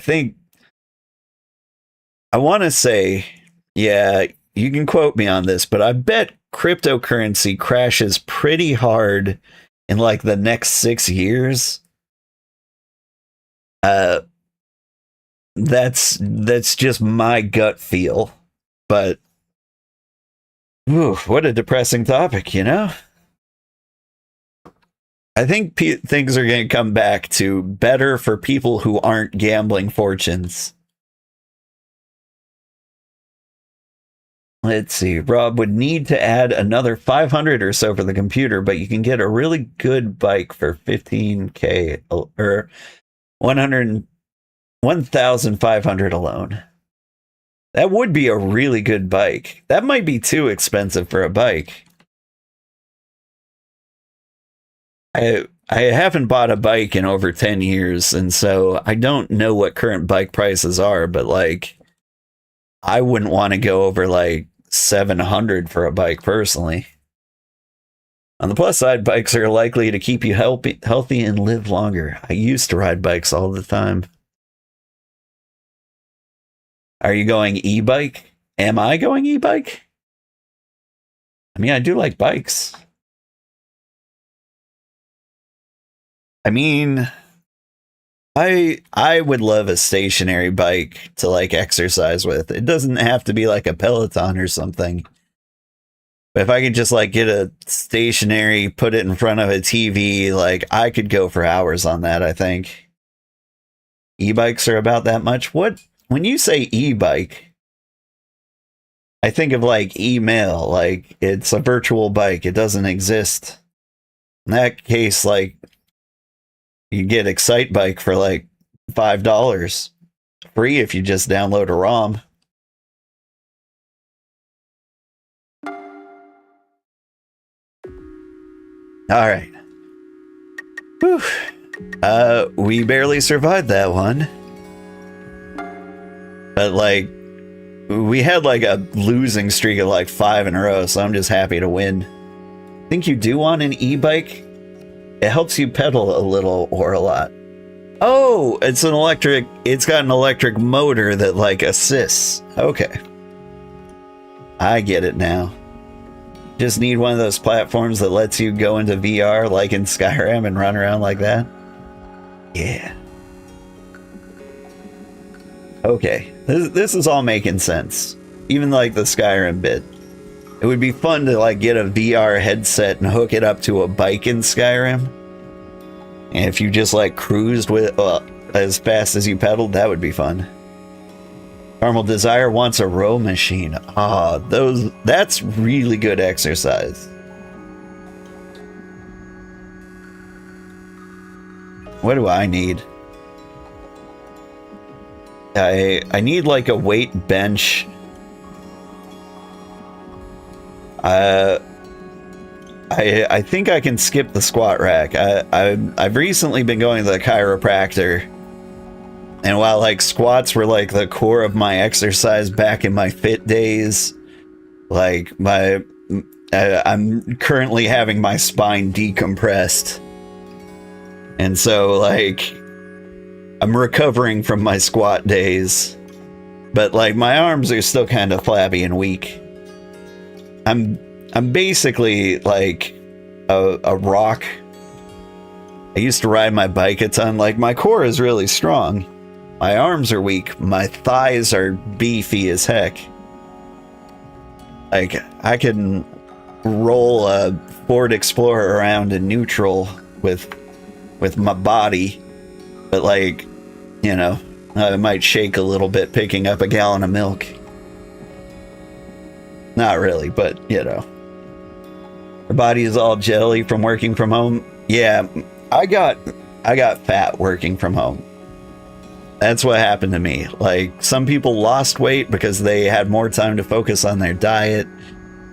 want to say, yeah, you can quote me on this, but I bet cryptocurrency crashes pretty hard in like the next 6 years. That's just my gut feel, but what a depressing topic, you know? I think things are going to come back to better for people who aren't gambling fortunes. Let's see. Rob would need to add another 500 or so for the computer, but you can get a really good bike for 15K or 1,500 alone. That would be a really good bike. That might be too expensive for a bike. I haven't bought a bike in over 10 years, and so I don't know what current bike prices are, but like I wouldn't want to go over like 700 for a bike personally. On the plus side, bikes are likely to keep you healthy and live longer. I used to ride bikes all the time. Are you going e-bike? Am I going e-bike? I mean, I do like bikes. I mean, I would love a stationary bike to like exercise with. It doesn't have to be like a Peloton or something. But if I could just like get a stationary, put it in front of a TV, like I could go for hours on that, I think. E-bikes are about that much. When you say e-bike, I think of like email, like it's a virtual bike. It doesn't exist. In that case, like you get Excite Bike for like $5 free if you just download a ROM. All right. Whew. We barely survived that one. But like we had like a losing streak of like 5 in a row, so I'm just happy to win. Think you do want an e-bike? It helps you pedal a little or a lot. Oh, it's got an electric motor that like assists. Okay. I get it now. Just need one of those platforms that lets you go into VR like in Skyrim and run around like that. Yeah. Okay. This is all making sense. Even like the Skyrim bit. It would be fun to like get a VR headset and hook it up to a bike in Skyrim. And if you just like cruised with as fast as you pedaled, that would be fun. Carmel Desire wants a row machine. That's really good exercise. What do I need? I need like a weight bench. I I think I can skip the squat rack. I've recently been going to the chiropractor, and while like squats were like the core of my exercise back in my fit days, like I'm currently having my spine decompressed, and so like I'm recovering from my squat days, but like my arms are still kind of flabby and weak. I'm basically like a rock. I used to ride my bike a ton. Like my core is really strong. My arms are weak. My thighs are beefy as heck. Like I can roll a Ford Explorer around in neutral with my body, but like, you know, I might shake a little bit picking up a gallon of milk. Not really, but you know. Her body is all jelly from working from home. Yeah, I got fat working from home. That's what happened to me. Like some people lost weight because they had more time to focus on their diet,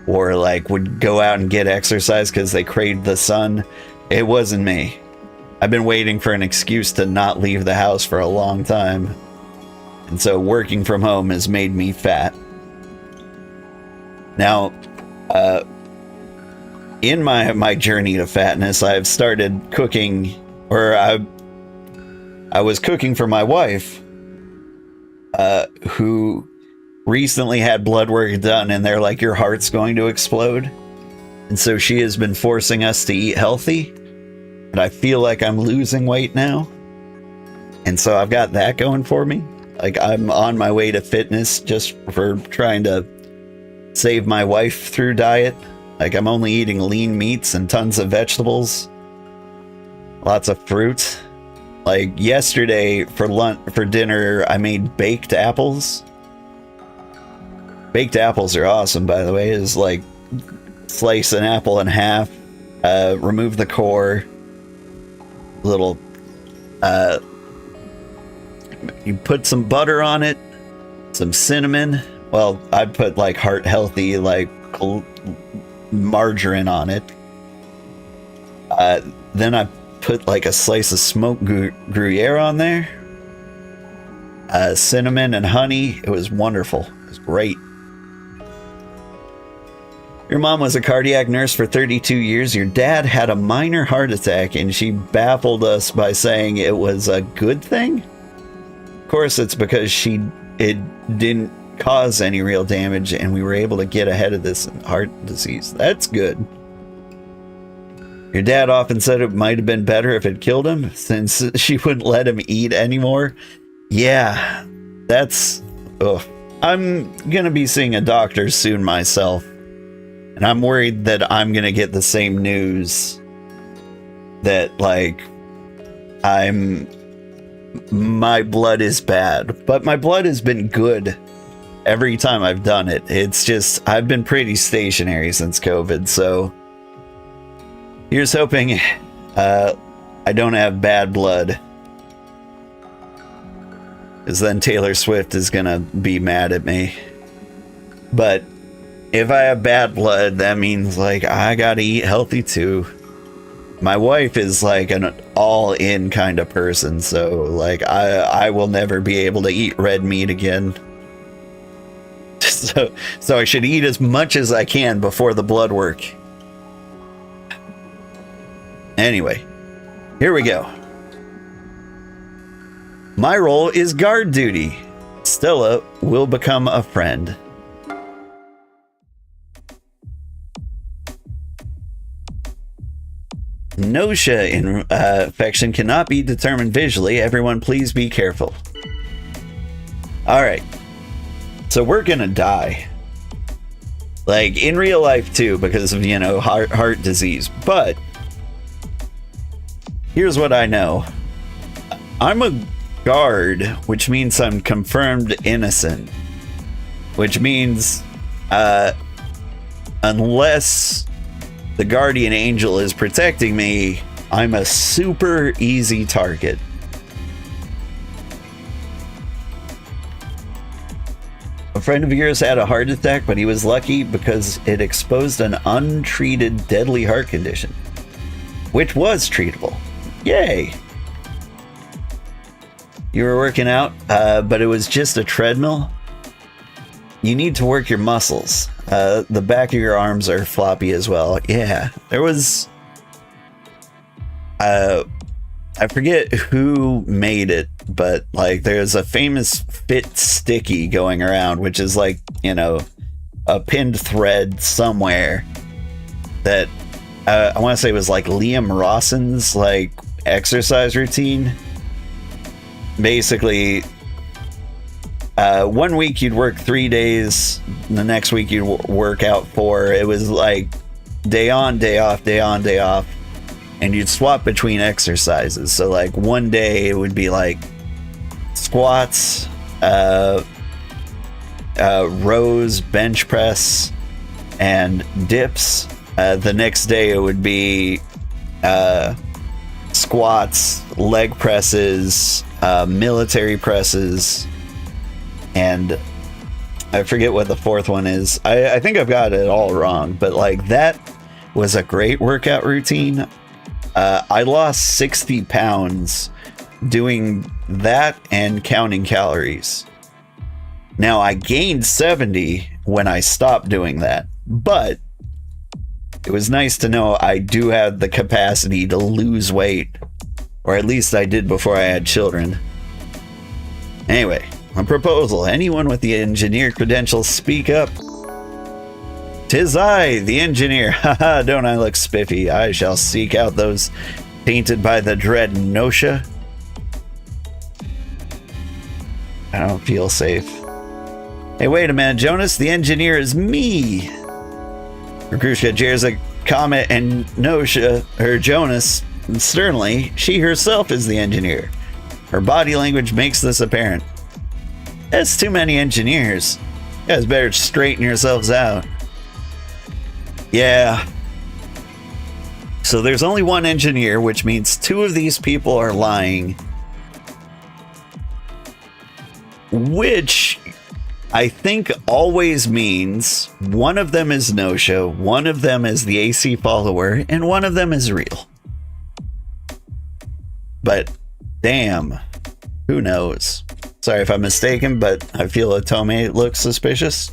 or like would go out and get exercise because they craved the sun. It wasn't me. I've been waiting for an excuse to not leave the house for a long time. And so working from home has made me fat. Now, in my journey to fatness, I've started cooking, or I was cooking for my wife, who recently had blood work done, and they're like, your heart's going to explode. And so she has been forcing us to eat healthy. And I feel like I'm losing weight now. And so I've got that going for me. Like I'm on my way to fitness just for trying to save my wife through diet. Like I'm only eating lean meats and tons of vegetables. Lots of fruit. Like yesterday for dinner, I made baked apples. Baked apples are awesome, by the way. It's like slice an apple in half, remove the core, little you put some butter on it, some cinnamon. Well, I'd put like heart healthy like margarine on it. Then I put like a slice of smoked Gruyere on there, cinnamon and honey. It was wonderful. It was great. Your mom was a cardiac nurse for 32 years. Your dad had a minor heart attack, and she baffled us by saying it was a good thing. Of course, it's because it didn't cause any real damage, and we were able to get ahead of this heart disease. That's good. Your dad often said it might have been better if it killed him, since she wouldn't let him eat anymore. Yeah, that's... Ugh. I'm gonna be seeing a doctor soon myself. And I'm worried that I'm going to get the same news that, like, my blood is bad. But my blood has been good every time I've done it. It's just, I've been pretty stationary since COVID. So here's hoping I don't have bad blood. Because then Taylor Swift is going to be mad at me. But if I have bad blood, that means like I gotta eat healthy too. My wife is like an all-in kind of person, so like I will never be able to eat red meat again. So I should eat as much as I can before the blood work. Anyway, here we go. My role is guard duty. Stella will become a friend. Gnosia infection cannot be determined visually. Everyone, please be careful. Alright. So we're gonna die. Like, in real life too, because of, you know, heart disease. But here's what I know. I'm a guard, which means I'm confirmed innocent. Which means, unless the guardian angel is protecting me, I'm a super easy target. A friend of yours had a heart attack, but he was lucky because it exposed an untreated deadly heart condition, which was treatable. Yay! You were working out, but it was just a treadmill. You need to work your muscles. The back of your arms are floppy as well. Yeah, there was... I forget who made it, but like there's a famous Fit Sticky going around, which is like, you know, a pinned thread somewhere that I want to say was like Liam Rawson's like exercise routine. Basically, 1 week you'd work 3 days, the next week you'd work out 4. It was like day on, day off, day on, day off. And you'd swap between exercises. So like one day it would be like squats, rows, bench press, and dips. The next day it would be squats, leg presses, military presses, and I forget what the fourth one is. I think I've got it all wrong, but like that was a great workout routine. I lost 60 pounds doing that and counting calories. Now, I gained 70 when I stopped doing that, but it was nice to know I do have the capacity to lose weight, or at least I did before I had children. Anyway, a proposal. Anyone with the engineer credentials, speak up. 'Tis I, the engineer. Haha, don't I look spiffy? I shall seek out those tainted by the dread Gnosia. I don't feel safe. Hey, wait a minute, Jonas. The engineer is me. Rakrushka jeers a Comet and Gnosia, or Jonas, sternly. She herself is the engineer. Her body language makes this apparent. That's too many engineers. You guys better straighten yourselves out. Yeah. So there's only one engineer, which means 2 of these people are lying. Which I think always means one of them is no-show, one of them is the AC follower, and one of them is real. But damn, who knows? Sorry if I'm mistaken, but I feel Otome looks suspicious.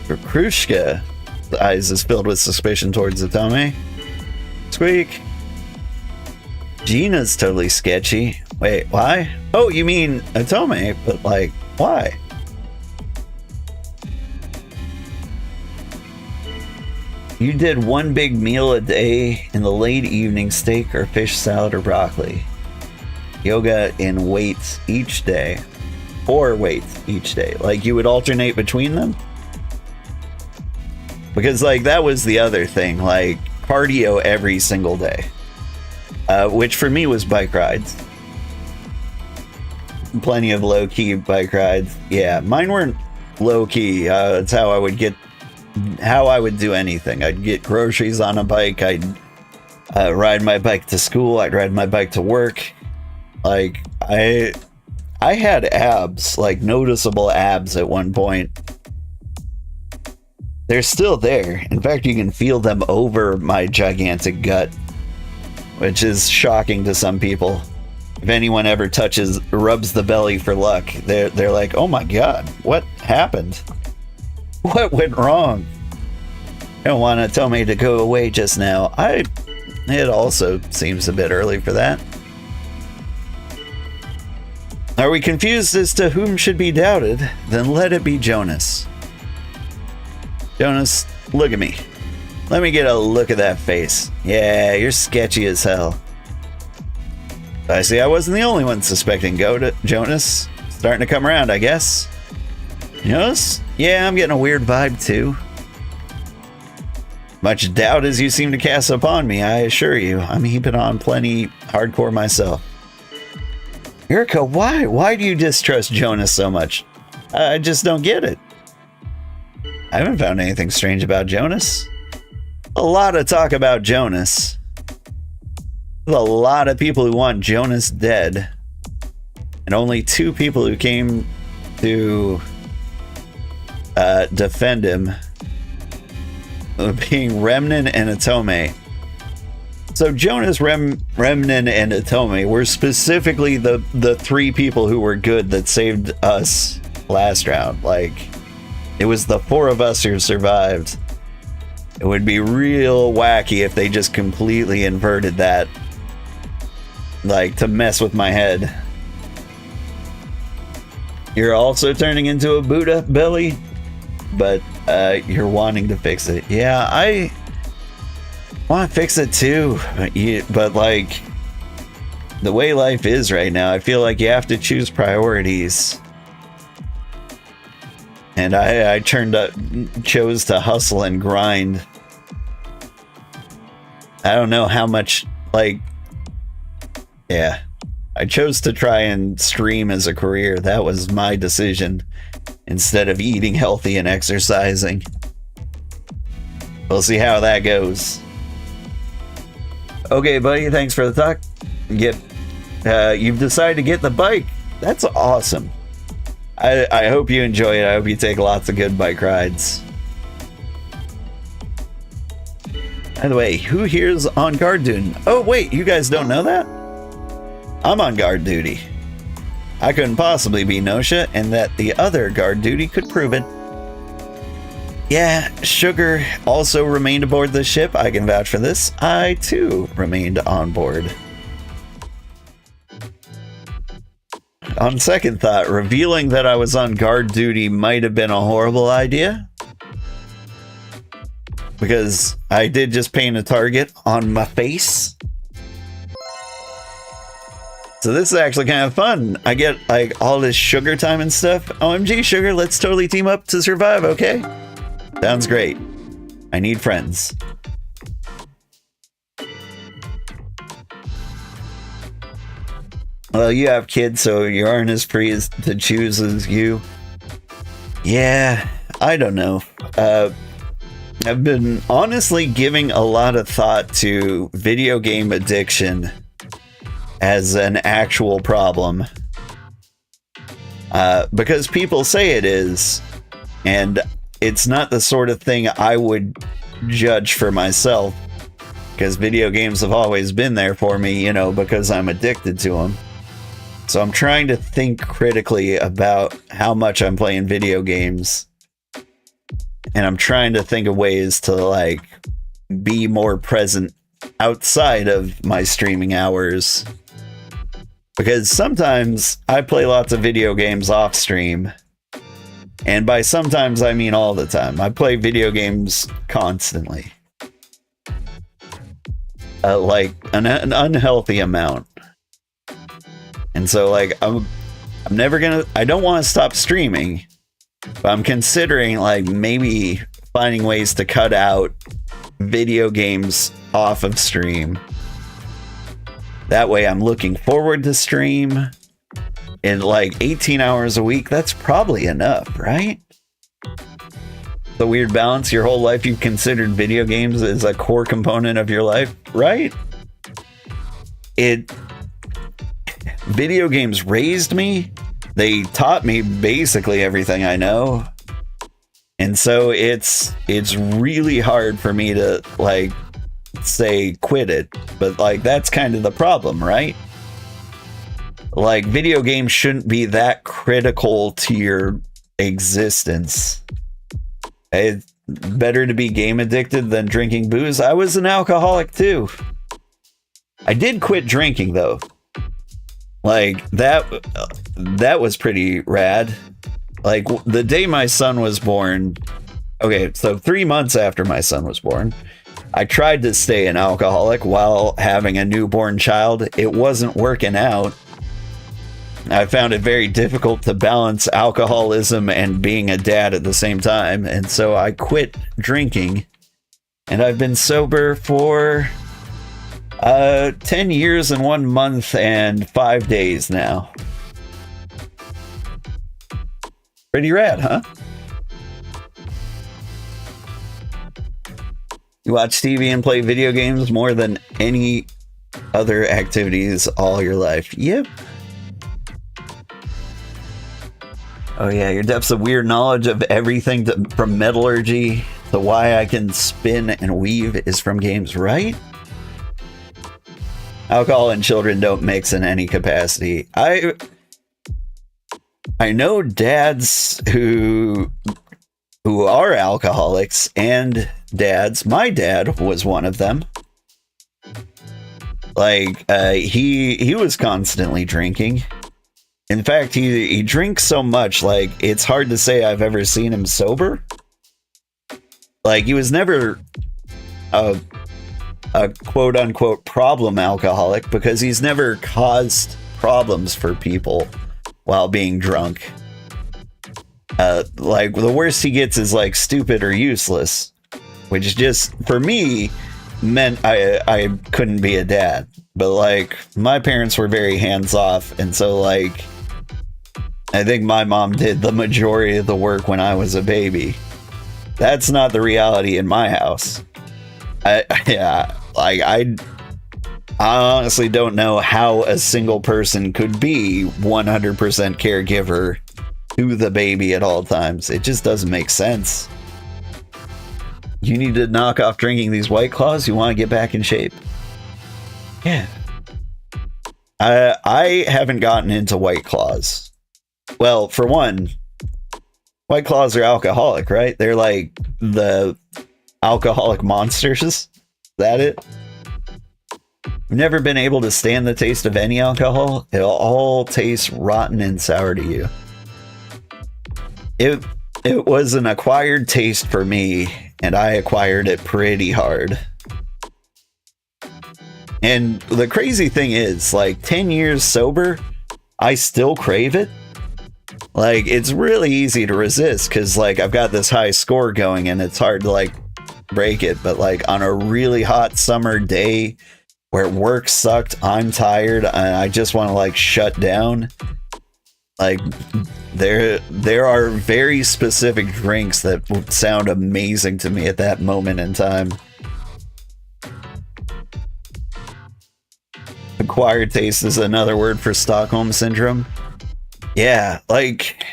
Krushka, the eyes is filled with suspicion towards Otome. Squeak. Gina's totally sketchy. Wait, why? Oh, you mean Otome, but like, why? You did one big meal a day in the late evening, steak or fish salad or broccoli. Yoga in weights each day. Or weights each day. Like you would alternate between them? Because like that was the other thing, like cardio every single day, which for me was bike rides. Plenty of low-key bike rides. Yeah, mine weren't low-key. It's how I would do anything. I'd get groceries on a bike. I'd ride my bike to school. I'd ride my bike to work. Like I had abs, like noticeable abs at one point. They're still there. In fact, you can feel them over my gigantic gut, which is shocking to some people. If anyone ever rubs the belly for luck, they're like, oh my god, what happened? What went wrong? I don't want to tell me to go away just now. It also seems a bit early for that. Are we confused as to whom should be doubted? Then let it be Jonas. Jonas, look at me. Let me get a look at that face. Yeah, you're sketchy as hell. I see I wasn't the only one suspecting Jonas. Starting to come around, I guess. Jonas? Yeah, I'm getting a weird vibe too. Much doubt as you seem to cast upon me, I assure you. I'm heaping on plenty hardcore myself. Erica, why? Why do you distrust Jonas so much? I just don't get it. I haven't found anything strange about Jonas. A lot of talk about Jonas. There's a lot of people who want Jonas dead. And only 2 people who came to defend him, being Remnant and Atome. So Jonas, Remnant, and Atome were specifically the three people who were good that saved us last round. Like, it was the four of us who survived. It would be real wacky if they just completely inverted that, like, to mess with my head. You're also turning into a Buddha, Billy, but you're wanting to fix it. Yeah, I want to fix it too, but like, the way life is right now, I feel like you have to choose priorities. And I chose to hustle and grind. I don't know how much, like, yeah. I chose to try and stream as a career. That was my decision, instead of eating healthy and exercising. We'll see how that goes. Okay, buddy, thanks for the talk. You've decided to get the bike. That's awesome. I hope you enjoy it. I hope you take lots of good bike rides. By the way, who here's on guard duty? Oh, wait, you guys don't know that? I'm on guard duty. I couldn't possibly be Gnosia, and that the other guard duty could prove it. Yeah, Sugar also remained aboard the ship. I can vouch for this. I, too, remained on board. On second thought, revealing that I was on guard duty might have been a horrible idea, because I did just paint a target on my face. So this is actually kind of fun. I get like all this sugar time and stuff. OMG, Sugar, let's totally team up to survive, okay? Sounds great. I need friends. Well, you have kids, so you aren't as free as to choose as you. Yeah, I don't know. I've been honestly giving a lot of thought to video game addiction as an actual problem. Because people say it is, and it's not the sort of thing I would judge for myself, because video games have always been there for me, you know, because I'm addicted to them. So I'm trying to think critically about how much I'm playing video games. And I'm trying to think of ways to, like, be more present outside of my streaming hours. Because sometimes I play lots of video games off stream. And by sometimes, I mean all the time. I play video games constantly. Like, an unhealthy amount. And so, like, I'm never gonna... I don't want to stop streaming. But I'm considering, like, maybe finding ways to cut out video games off of stream. That way I'm looking forward to stream. In, like, 18 hours a week, that's probably enough, right? The weird balance. Your whole life you've considered video games as a core component of your life, right? Video games raised me. They taught me basically everything I know. And so it's really hard for me to, like, say quit it. But, like, that's kind of the problem, right? Like, video games shouldn't be that critical to your existence. It's better to be game addicted than drinking booze. I was an alcoholic too. I did quit drinking though. Like, that was pretty rad. Like, the day my son was born, okay, so 3 months after my son was born, I tried to stay an alcoholic while having a newborn child. It wasn't working out. I found it very difficult to balance alcoholism and being a dad at the same time, and so I quit drinking. And I've been sober for 10 years and 1 month and 5 days now. Pretty rad, huh? You watch TV and play video games more than any other activities all your life. Yep. Oh yeah, your depths of weird knowledge of everything from metallurgy to why I can spin and weave is from games, right? Alcohol and children don't mix in any capacity. I know dads who are alcoholics and dads. My dad was one of them. Like, he was constantly drinking. In fact, he drinks so much, like, it's hard to say I've ever seen him sober. Like, he was never a quote-unquote problem alcoholic because he's never caused problems for people while being drunk. Like, the worst he gets is, like, stupid or useless, which just, for me, meant I couldn't be a dad. But, like, my parents were very hands-off, and so, like, I think my mom did the majority of the work when I was a baby. That's not the reality in my house. I honestly don't know how a single person could be 100% caregiver to the baby at all times. It just doesn't make sense. You need to knock off drinking these White Claws. You want to get back in shape. Yeah. I haven't gotten into White Claws. Well, for one, White Claws are alcoholic, right? They're like the alcoholic monsters. Is that it? I've never been able to stand the taste of any alcohol. It'll all taste rotten and sour to you. It was an acquired taste for me, and I acquired it pretty hard. And the crazy thing is, like, 10 years sober, I still crave it. Like, it's really easy to resist because, like, I've got this high score going and it's hard to, like, break it. But, like, on a really hot summer day where work sucked, I'm tired, and I just want to, like, shut down. Like, there are very specific drinks that would sound amazing to me at that moment in time. Acquired taste is another word for Stockholm Syndrome. Yeah, like,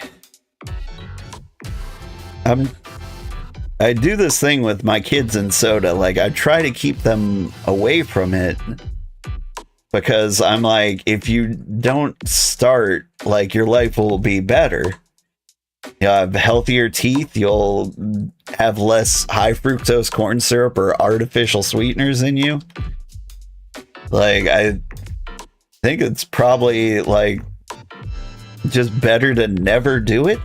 I do this thing with my kids and soda. Like, I try to keep them away from it because I'm like, if you don't start, like, your life will be better. You'll have healthier teeth. You'll have less high fructose corn syrup or artificial sweeteners in you. Like, I think it's probably, like, just better to never do it.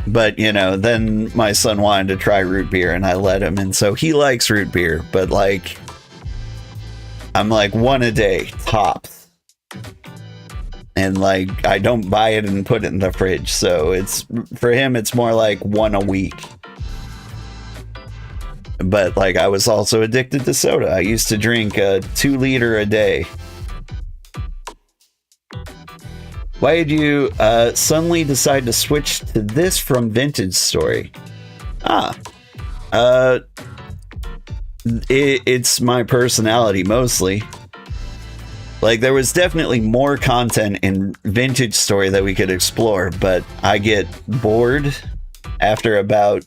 But, you know, then my son wanted to try root beer and I let him, and so he likes root beer, but, like, I'm like, one a day tops, and, like, I don't buy it and put it in the fridge, so it's, for him, it's more like one a week. But, like, I was also addicted to soda. I used to drink a 2-liter a day. Why did you suddenly decide to switch to this from Vintage Story? It's my personality mostly. Like, there was definitely more content in Vintage Story that we could explore, but I get bored after about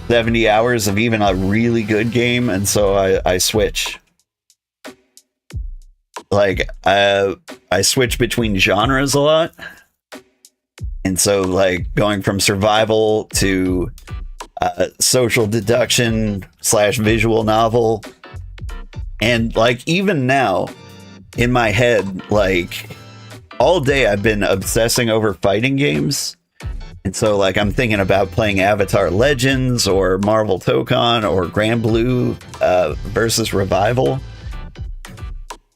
70 hours of even a really good game, and so I switch. Like, I switch between genres a lot. And so, like, going from survival to social deduction / visual novel. And, like, even now, in my head, like, all day I've been obsessing over fighting games. And so, like, I'm thinking about playing Avatar Legends or Marvel Tokon or Grand Blue versus Revival.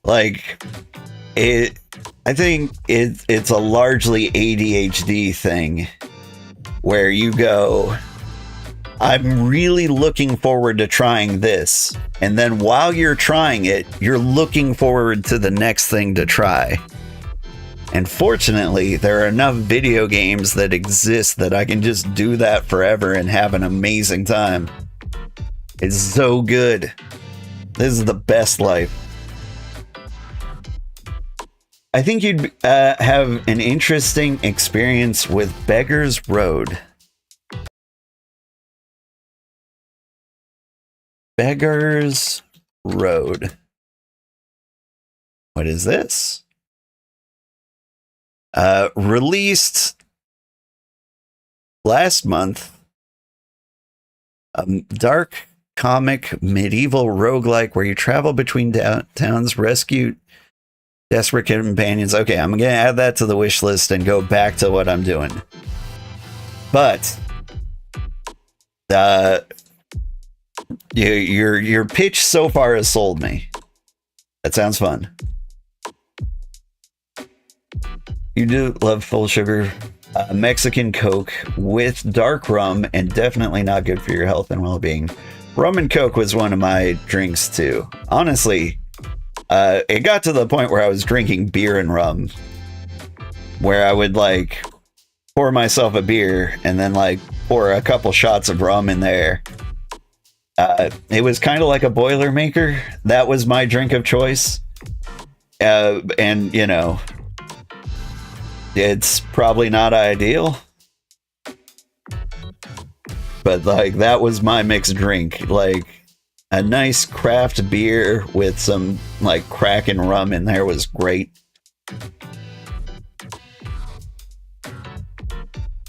Like, I think it's a largely ADHD thing where you go, I'm really looking forward to trying this. And then while you're trying it, you're looking forward to the next thing to try. And fortunately, there are enough video games that exist that I can just do that forever and have an amazing time. It's so good. This is the best life. I think you'd have an interesting experience with Beggar's Road. Beggar's Road. What is this? Released last month. Dark comic medieval roguelike where you travel between towns, rescue desperate companions. Okay, I'm gonna add that to the wish list and go back to what I'm doing. But your pitch so far has sold me. That sounds fun. You do love full sugar Mexican Coke with dark rum, and definitely not good for your health and well-being. Rum and Coke was one of my drinks too. Honestly, it got to the point where I was drinking beer and rum, where I would like pour myself a beer and then like pour a couple shots of rum in there. It was kind of like a Boilermaker. That was my drink of choice. And you know, it's probably not ideal, but like that was my mixed drink. Like a nice craft beer with some like Kraken rum in there was great.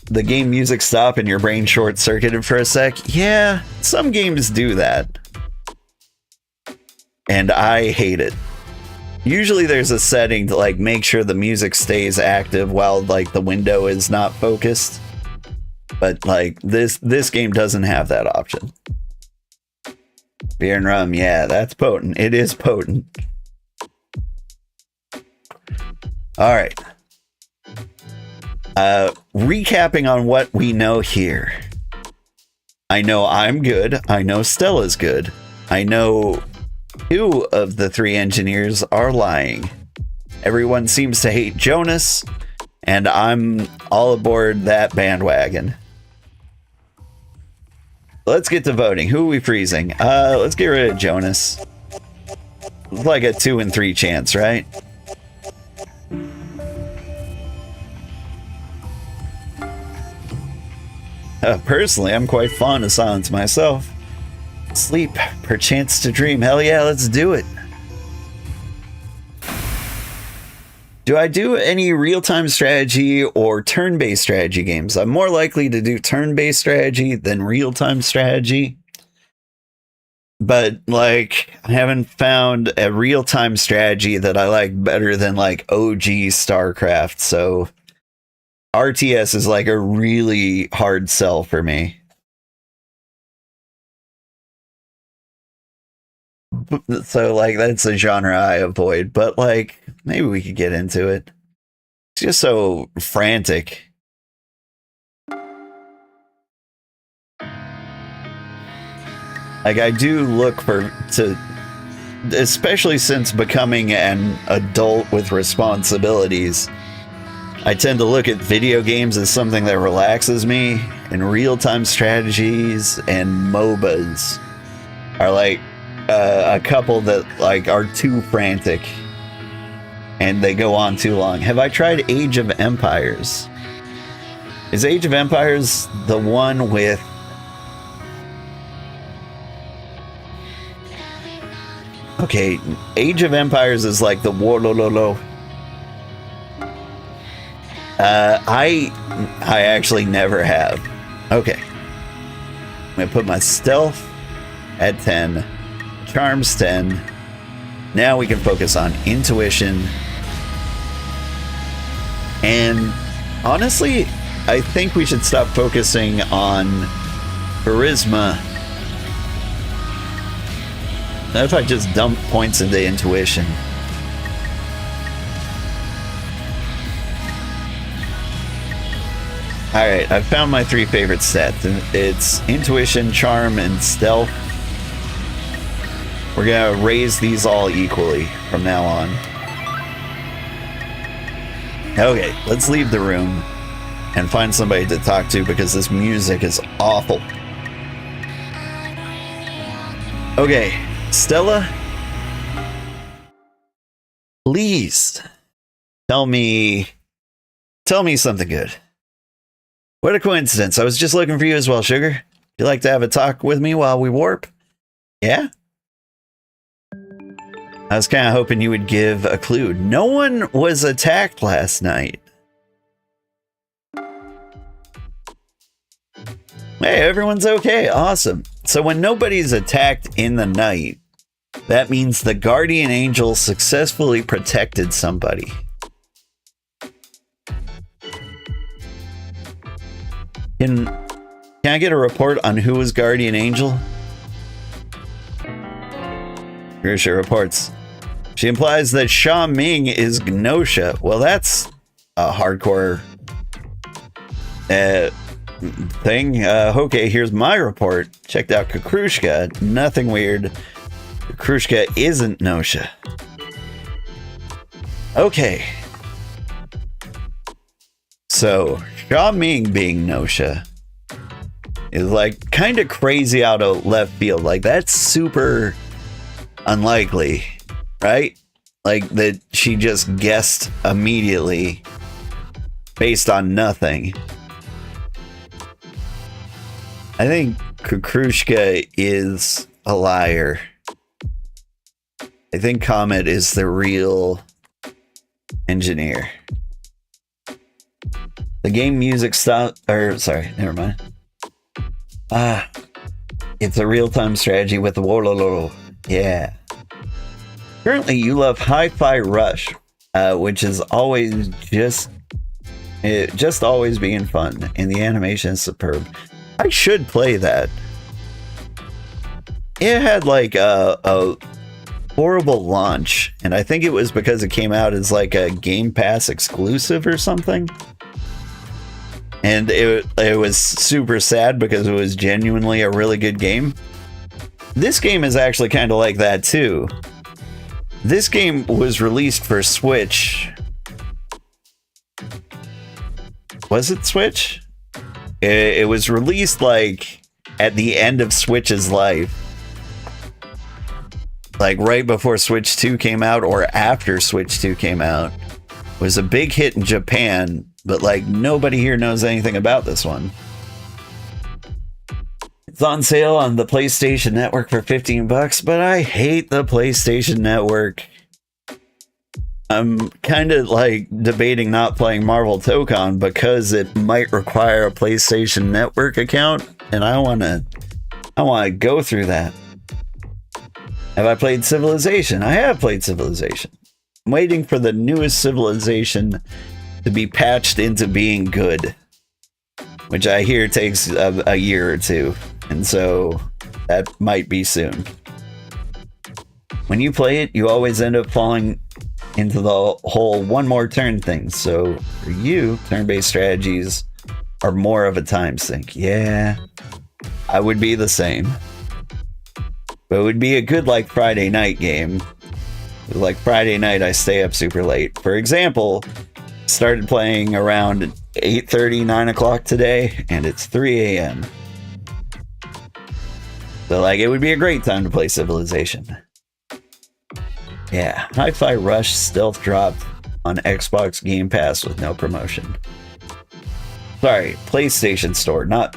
The game music stop and your brain short-circuited for a sec. Yeah, some games do that. And I hate it. Usually there's a setting to like make sure the music stays active while like the window is not focused. But like this game doesn't have that option. Beer and rum, yeah, that's potent. It is potent. All right. Recapping on what we know here. I know I'm good. I know Stella's good. I know 2 of the 3 engineers are lying. Everyone seems to hate Jonas, and I'm all aboard that bandwagon. Let's get to voting. Who are we freezing? Let's get rid of Jonas. It's like a 2 in 3 chance, right? Personally, I'm quite fond of silence myself. Sleep, perchance to dream. Hell yeah, let's do it. Do I do any real-time strategy or turn-based strategy games? I'm more likely to do turn-based strategy than real-time strategy. But, like, I haven't found a real-time strategy that I like better than, like, OG StarCraft, so RTS is, like, a really hard sell for me. So, like, that's a genre I avoid, but, like, maybe we could get into it. It's just so frantic. Like, I do look to, especially since becoming an adult with responsibilities, I tend to look at video games as something that relaxes me, and real-time strategies and MOBAs are, like, a couple that like are too frantic and they go on too long. Have I tried Age of Empires? Is Age of Empires the one with okay, Age of Empires is like the Warlolo. I actually never have. Okay. I'm gonna put my stealth at 10. Charms 10. Now we can focus on intuition. And honestly, I think we should stop focusing on charisma. What if I just dump points into intuition? Alright, I've found my 3 favorite sets. It's intuition, charm, and stealth. We're gonna raise these all equally from now on. Okay, let's leave the room and find somebody to talk to because this music is awful. Okay, Stella, please Tell me something good. What a coincidence. I was just looking for you as well, Sugar. You like to have a talk with me while we warp? Yeah? I was kind of hoping you would give a clue. No one was attacked last night. Hey, everyone's okay. Awesome. So when nobody's attacked in the night, that means the guardian angel successfully protected somebody. Can I get a report on who was guardian angel? Grisha reports. She implies that Sha-ming is Gnosia. Well, that's a hardcore thing. Okay, here's my report. Checked out Kukrushka. Nothing weird. Kukrushka isn't Gnosia. Okay. So, Sha-ming being Gnosia is like kind of crazy out of left field. Like, that's super unlikely, right? Like that she just guessed immediately based on nothing. I think Kukrushka is a liar. I think Comet is the real engineer. The game music sorry, never mind. It's a real-time strategy with the Wololo. Yeah. Currently, you love Hi-Fi Rush, which is always just always being fun, and the animation is superb. I should play that. It had like a horrible launch, and I think it was because it came out as like a Game Pass exclusive or something. And it was super sad because it was genuinely a really good game. This game is actually kind of like that too. This game was released for Switch. Was it Switch? It was released like at the end of Switch's life. Like right before Switch 2 came out or after Switch 2 came out. It was a big hit in Japan, but like nobody here knows anything about this one. It's on sale on the PlayStation Network for $15, but I hate the PlayStation Network. I'm kind of like debating not playing Marvel Tokon because it might require a PlayStation Network account, and I want to go through that. Have I played Civilization? I have played Civilization. I'm waiting for the newest Civilization to be patched into being good, which I hear takes a year or two, and so that might be soon. When you play it, you always end up falling into the whole one more turn thing. So for you, turn-based strategies are more of a time sink. Yeah, I would be the same. But it would be a good like Friday night game. Like Friday night, I stay up super late. For example, started playing around 8:30, 9 o'clock today, and it's 3 a.m. So like it would be a great time to play Civilization. Yeah, Hi-Fi Rush stealth dropped on Xbox Game Pass with no promotion. Sorry, PlayStation Store, not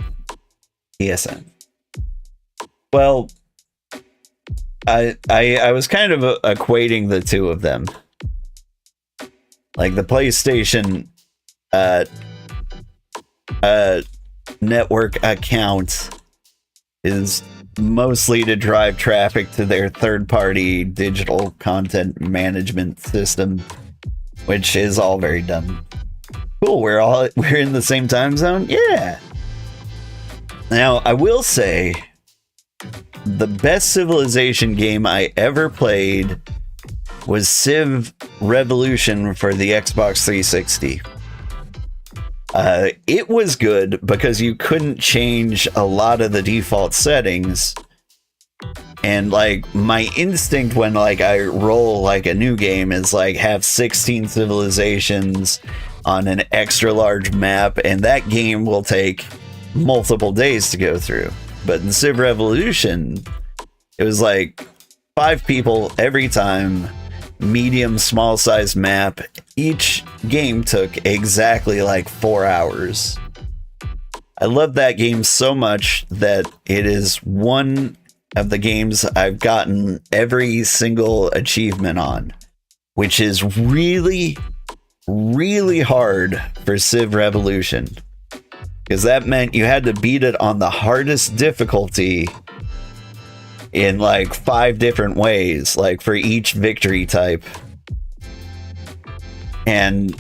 PSN. Well, I was kind of equating the two of them. Like the PlayStation network account is mostly to drive traffic to their third-party digital content management system, which is all very dumb. Cool, we're in the same time zone? Yeah. Now, I will say the best Civilization game I ever played was Civ Revolution for the Xbox 360. It was good because you couldn't change a lot of the default settings, and like my instinct when like I roll like a new game is like have 16 civilizations on an extra large map, and that game will take multiple days to go through. But in Civ Revolution, it was like 5 people every time. medium, small size map. Each game took exactly like 4 hours. I love that game so much that it is one of the games I've gotten every single achievement on, which is really, really hard for Civ Revolution, because that meant you had to beat it on the hardest difficulty in like 5 different ways, like for each victory type. And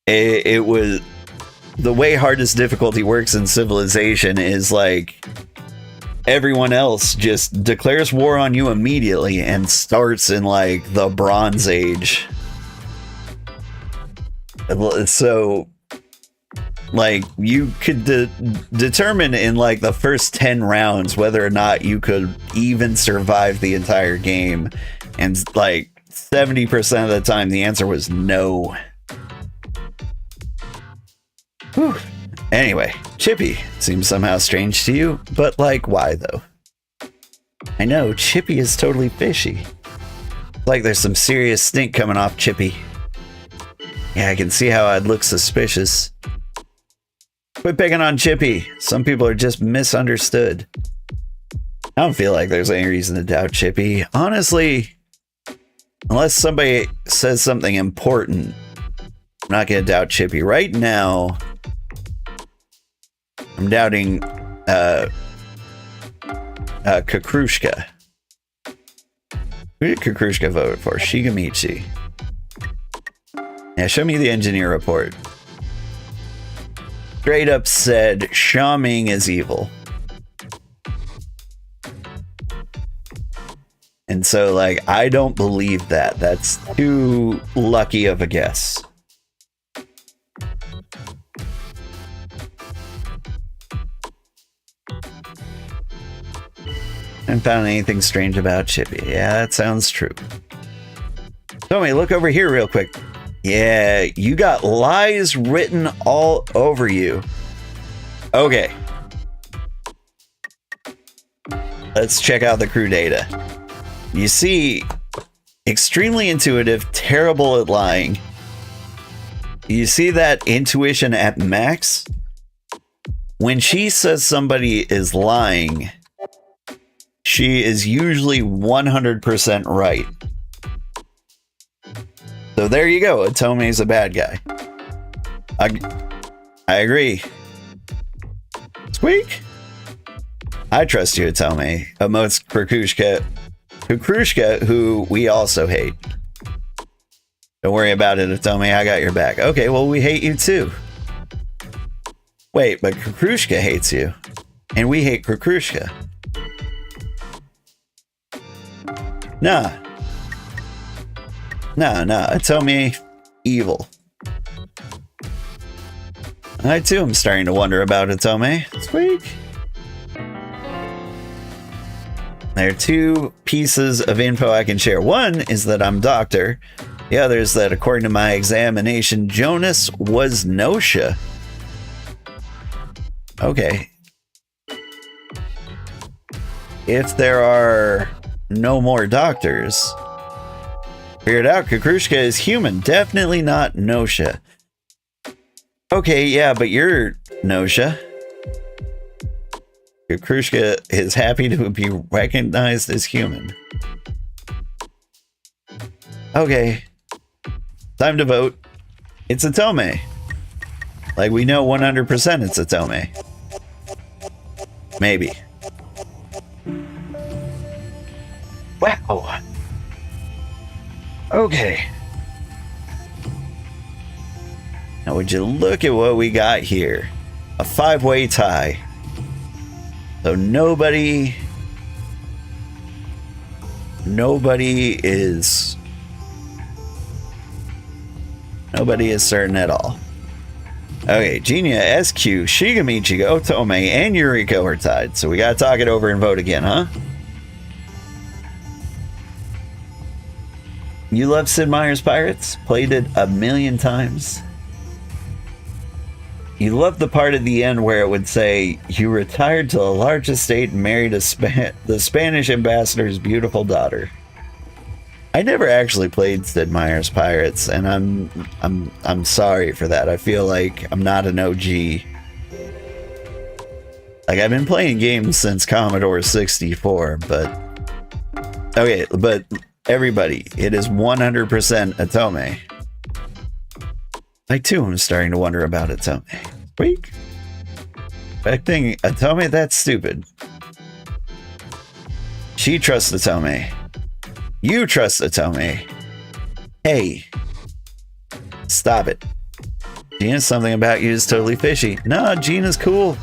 it was the way hardest difficulty works in Civilization is like everyone else just declares war on you immediately and starts in like the Bronze Age. So like you could determine in like the first 10 rounds whether or not you could even survive the entire game, and like 70% of the time the answer was no. Whew. Anyway, Chippy seems somehow strange to you, but like why though? I know, Chippy is totally fishy. Like there's some serious stink coming off Chippy. Yeah, I can see how I'd look suspicious. Quit picking on Chippy. Some people are just misunderstood. I don't feel like there's any reason to doubt Chippy. Honestly, unless somebody says something important, I'm not going to doubt Chippy. Right now, I'm doubting Kakrushka. Who did Kakrushka vote for? Shigamichi. Yeah, show me the engineer report. Straight up said sha-ming is evil. And so, like, I don't believe that. That's too lucky of a guess. Haven't found anything strange about Chippy. Yeah, that sounds true. Tommy, look over here real quick. Yeah, you got lies written all over you. Okay. Let's check out the crew data. You see, extremely intuitive, terrible at lying. You see that intuition at max? When she says somebody is lying, she is usually 100% right. So there you go. Atome's a bad guy. I agree. Squeak. I trust you, Atome. Emotes Krukushka. Krukushka, who we also hate. Don't worry about it, Atome. I got your back. Okay, well, we hate you too. Wait, but Krukushka hates you. And we hate Krukushka. Nah. No, Atome, evil. I too am starting to wonder about Atome. Squeak. There are 2 pieces of info I can share. One is that I'm doctor. The other is that according to my examination, Jonas was Gnosia. Okay. If there are no more doctors, figured out Kakrushka is human, definitely not Gnosia. Okay, yeah, but you're Gnosia. Kakrushka is happy to be recognized as human. Okay. Time to vote. It's Atome. Like, we know 100% it's Atome. Maybe. Wow. Okay. Now would you look at what we got here? A 5-way tie. So nobody is certain at all. Okay, Genia, SQ, Shigamichi, Otome, and Yuriko are tied. So we gotta talk it over and vote again, huh? You love Sid Meier's Pirates? Played it 1,000,000 times? You love the part at the end where it would say, you retired to a large estate and married the Spanish ambassador's beautiful daughter. I never actually played Sid Meier's Pirates, and I'm sorry for that. I feel like I'm not an OG. Like, I've been playing games since Commodore 64, but okay, but everybody, it is 100% Atome. I too am starting to wonder about Atome. Weak. Expecting Atome? That's stupid. She trusts Atome. You trust Atome. Hey. Stop it. Gina, something about you is totally fishy. No, Gina's cool.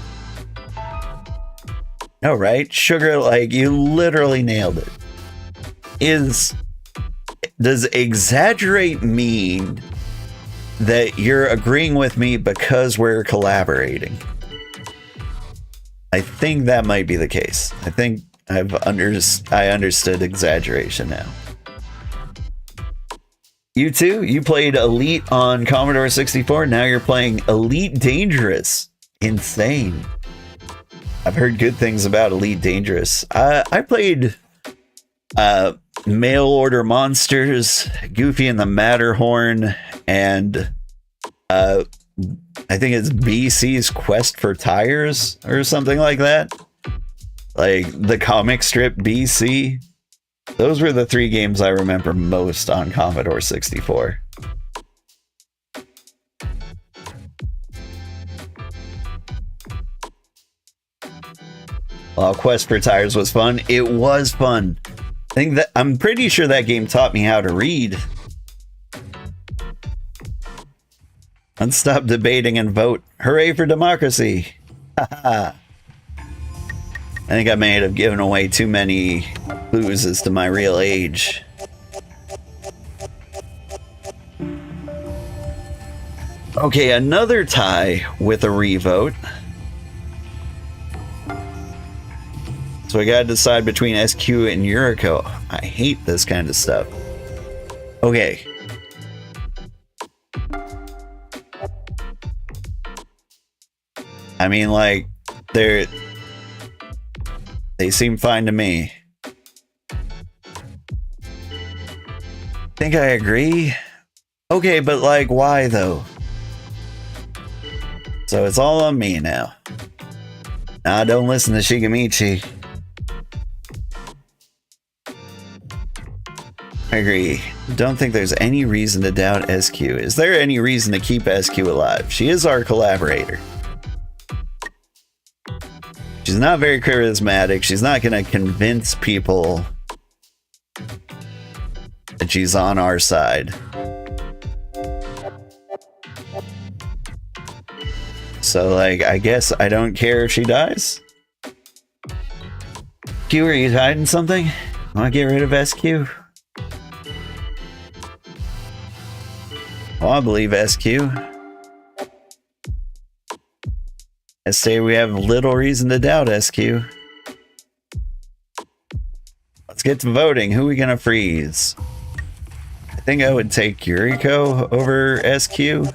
No, right? Sugar, like, you literally nailed it. Does exaggerate mean that you're agreeing with me because we're collaborating? I think that might be the case. I think I understood exaggeration now. You too? You played Elite on Commodore 64. Now you're playing Elite Dangerous. Insane. I've heard good things about Elite Dangerous. I played Mail Order Monsters, Goofy and the Matterhorn, and I think it's BC's Quest for Tires or something like that. Like the comic strip BC. Those were the 3 games I remember most on Commodore 64. Well, Quest for Tires was fun. It was fun. I'm pretty sure that game taught me how to read. Let's stop debating and vote. Hooray for democracy. Haha. I think I may have given away too many clues as to my real age. Okay, another tie with a revote. So we gotta decide between SQ and Yuriko. I hate this kind of stuff. Okay. I mean, like, they seem fine to me. Think I agree? Okay, but like, why though? So it's all on me now. Nah, don't listen to Shigamichi. I agree. Don't think there's any reason to doubt SQ. Is there any reason to keep SQ alive? She is our collaborator. She's not very charismatic. She's not going to convince people that she's on our side. So, like, I guess I don't care if she dies. Q, are you hiding something? Want to get rid of SQ? Well, I believe SQ. I say we have little reason to doubt SQ. Let's get to voting. Who are we gonna freeze? I think I would take Yuriko over SQ.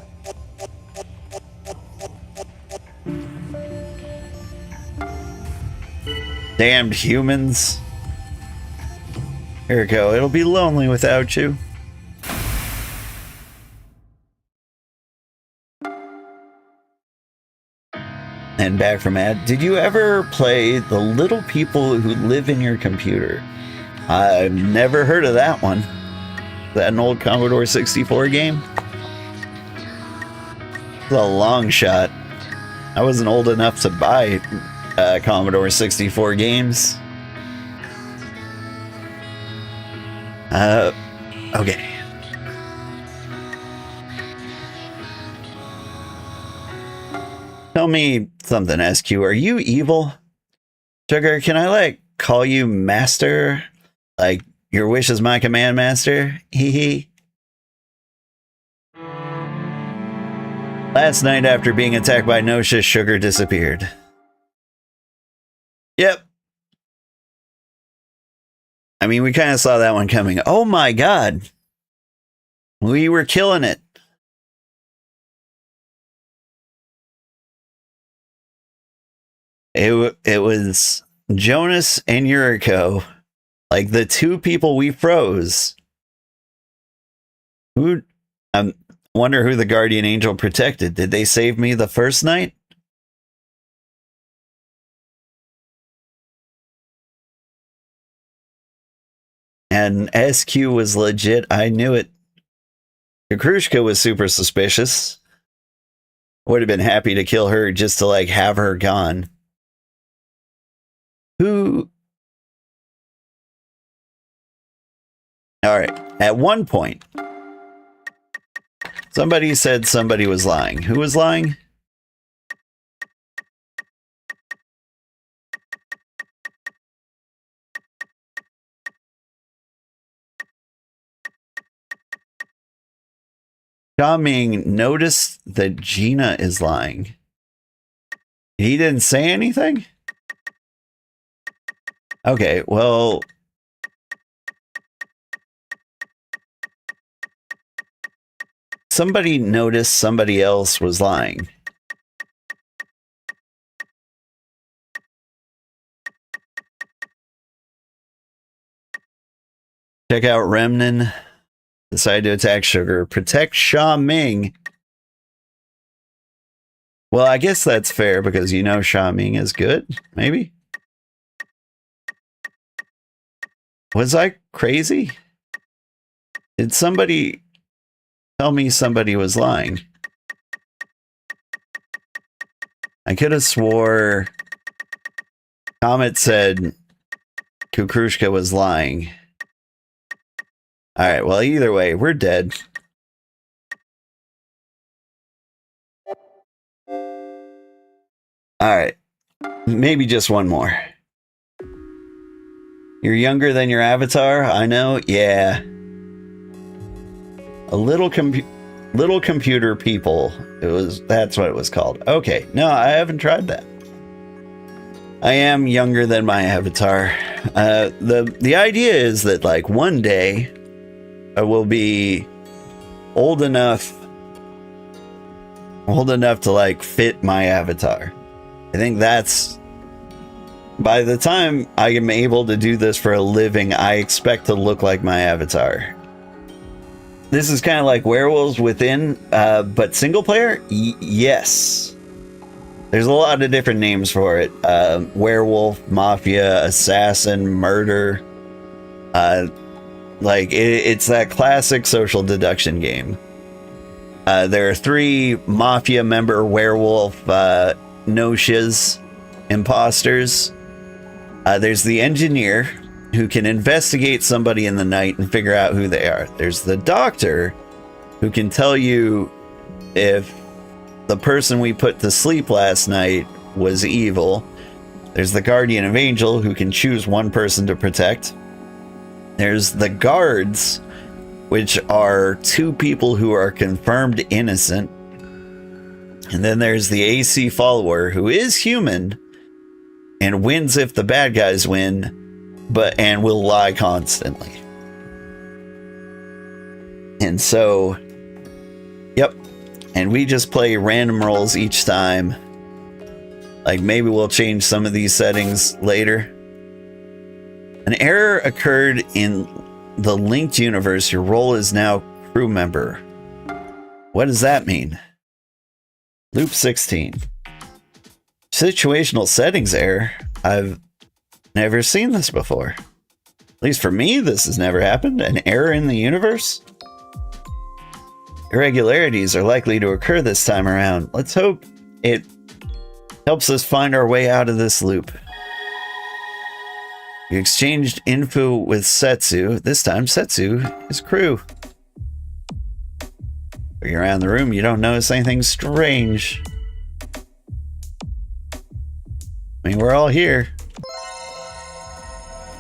Damned humans. Yuriko, it'll be lonely without you. And back from ad. Did you ever play The Little People Who Live in Your Computer? I've never heard of that one. Is that an old Commodore 64 game? It's a long shot. I wasn't old enough to buy Commodore 64 games. Okay. Tell me something, SQ. Are you evil? Sugar, can I, like, call you master? Like, your wish is my command, master? Hee hee. Last night, after being attacked by Gnosia, Sugar disappeared. Yep. I mean, we kind of saw that one coming. Oh my god. We were killing it. It was Jonas and Yuriko, like the 2 people we froze, Who? I wonder who the guardian angel protected. Did they save me the first night? And SQ was legit. I knew it. Kukrushka was super suspicious. Would have been happy to kill her just to like have her gone. Who? All right. At one point, somebody said somebody was lying. Who was lying? Sha-ming noticed that Gina is lying. He didn't say anything? Okay, well... somebody noticed somebody else was lying. Check out Remnin. Decide to attack Sugar. Protect sha-ming. Well, I guess that's fair because you know sha-ming is good. Maybe? Was I crazy? Did somebody tell me somebody was lying? I could have swore Comet said Kukrushka was lying. Alright, well, either way, we're dead. Alright. Maybe just one more. You're younger than your avatar? I know? Yeah. A little computer people. That's what it was called. Okay. No, I haven't tried that. I am younger than my avatar. The idea is that like one day I will be old enough to like fit my avatar. I think that's by the time I am able to do this for a living, I expect to look like my avatar. This is kind of like Werewolves Within, but single player? Yes. There's a lot of different names for it. Werewolf, Mafia, Assassin, Murder. It's that classic social deduction game. There are 3 Mafia member werewolf Gnosias, imposters. There's the engineer, who can investigate somebody in the night and figure out who they are. There's the doctor, who can tell you if the person we put to sleep last night was evil. There's the guardian of angel, who can choose one person to protect. There's the guards, which are 2 people who are confirmed innocent. And then there's the AC follower, who is human and wins if the bad guys win, and will lie constantly. And so, yep. And we just play random rolls each time. Like maybe we'll change some of these settings later. An error occurred in the linked universe. Your role is now crew member. What does that mean? Loop 16. Situational settings error. I've never seen this before. At least for me, this has never happened. An error in the universe? Irregularities are likely to occur this time around. Let's hope it helps us find our way out of this loop. You exchanged info with Setsu. This time, Setsu is crew. Looking around the room, you don't notice anything strange. I mean, we're all here.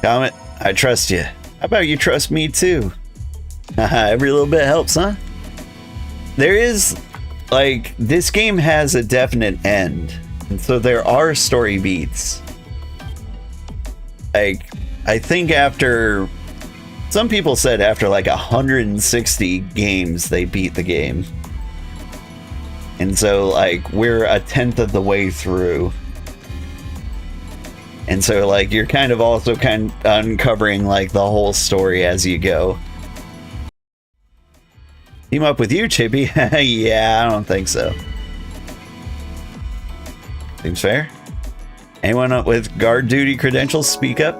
Comet, I trust you. How about you trust me too? Every little bit helps, huh? There is, like, this game has a definite end. And so there are story beats. Like, I think after... some people said after like 160 games, they beat the game. And so, like, we're a 10th of the way through. And so, like, you're kind of also kind of uncovering, like, the whole story as you go. Team up with you, Chippy? Yeah, I don't think so. Seems fair. Anyone with guard duty credentials, speak up.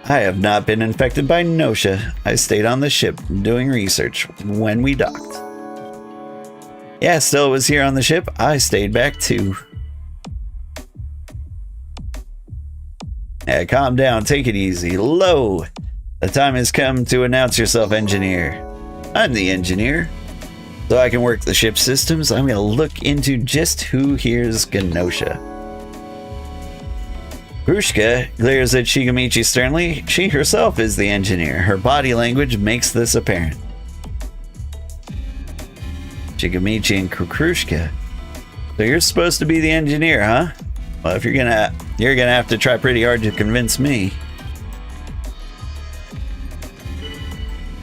I have not been infected by Gnosia. I stayed on the ship doing research when we docked. Yeah, still was here on the ship. I stayed back too. Yeah, calm down. Take it easy. Low. The time has come to announce yourself, engineer. I'm the engineer. So I can work the ship systems, I'm going to look into just who here's Gnosia. Krushka glares at Shigamichi sternly. She herself is the engineer. Her body language makes this apparent. Shigamichi and Krushka. So you're supposed to be the engineer, huh? Well, if you're gonna have to try pretty hard to convince me.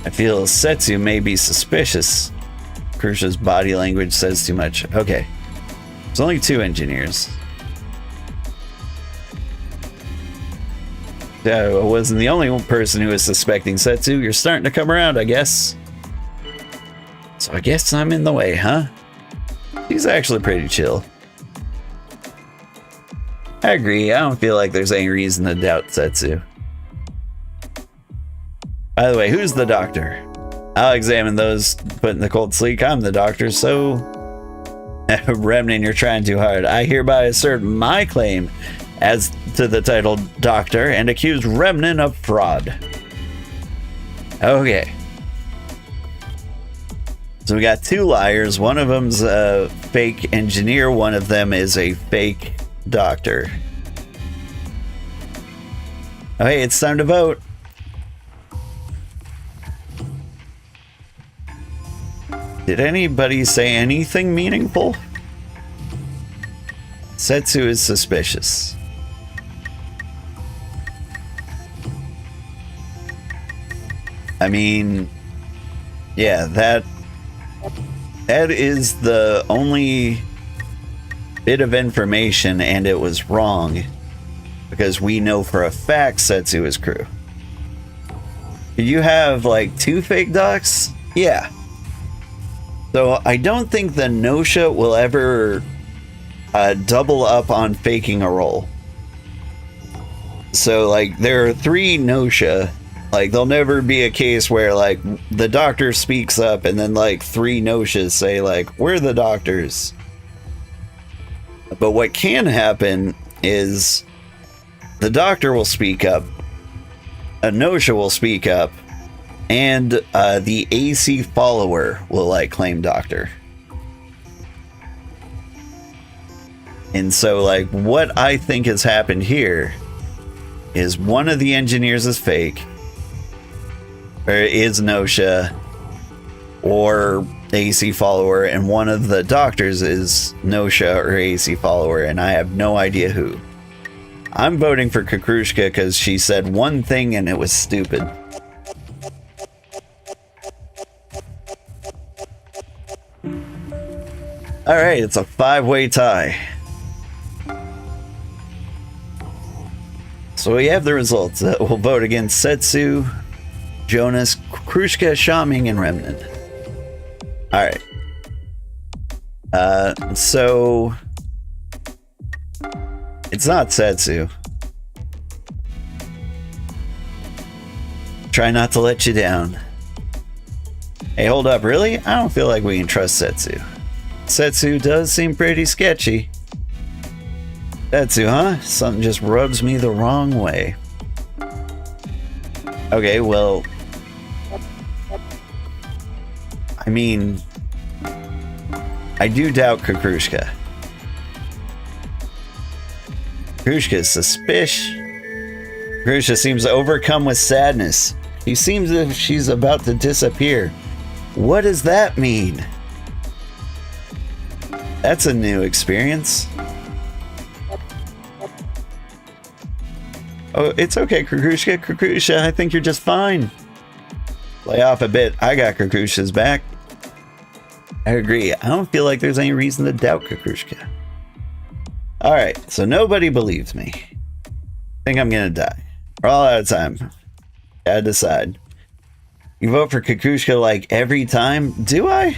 I feel Setsu may be suspicious. Krushka's body language says too much. Okay. There's only 2 engineers. I wasn't the only person who was suspecting Setsu. You're starting to come around, I guess. So I guess I'm in the way, huh? He's actually pretty chill. I agree. I don't feel like there's any reason to doubt Setsu. By the way, who's the doctor? I'll examine those put in the cold sleek. I'm the doctor, so... Remnant, you're trying too hard. I hereby assert my claim as to the title doctor and accuse Remnant of fraud. Okay. So we got 2 liars. One of them's a fake engineer. One of them is a fake doctor. Oh, hey, it's time to vote. Did anybody say anything meaningful? Setsu is suspicious. I mean, yeah, that is the only bit of information, and it was wrong because we know for a fact Setsu is crew. Did you have like 2 fake docs? Yeah. So I don't think the Gnosia will ever double up on faking a role. So like there are 3 Gnosia. Like there'll never be a case where like the doctor speaks up and then like 3 Gnosias say like, we're the doctors. But what can happen is the doctor will speak up, a Gnosia will speak up, and the AC follower will like claim doctor. And so like what I think has happened here is one of the engineers is fake, or is Gnosia, or AC follower, and one of the doctors is Gnosia or AC follower, and I have no idea who. I'm voting for Kukrushka because she said one thing and it was stupid. Alright, it's a 5-way tie. So we have the results. We'll vote against Setsu, Jonas, Krushka, Sha-ming, and Remnant. Alright. So... it's not Setsu. Try not to let you down. Hey, hold up, really? I don't feel like we can trust Setsu. Setsu does seem pretty sketchy. Setsu, huh? Something just rubs me the wrong way. Okay, well... I mean... I do doubt Kukrushka. Kukrushka is suspicious. Kukrushka seems overcome with sadness. She seems as if she's about to disappear. What does that mean? That's a new experience. Oh, it's okay, Kukrushka. Kukrushka, I think you're just fine. Lay off a bit. I got Kukrushka's back. I agree. I don't feel like there's any reason to doubt Kukrushka. Alright, so nobody believes me. I think I'm gonna die. We're all out of time. Gotta decide. You vote for Kukushka like every time? Do I?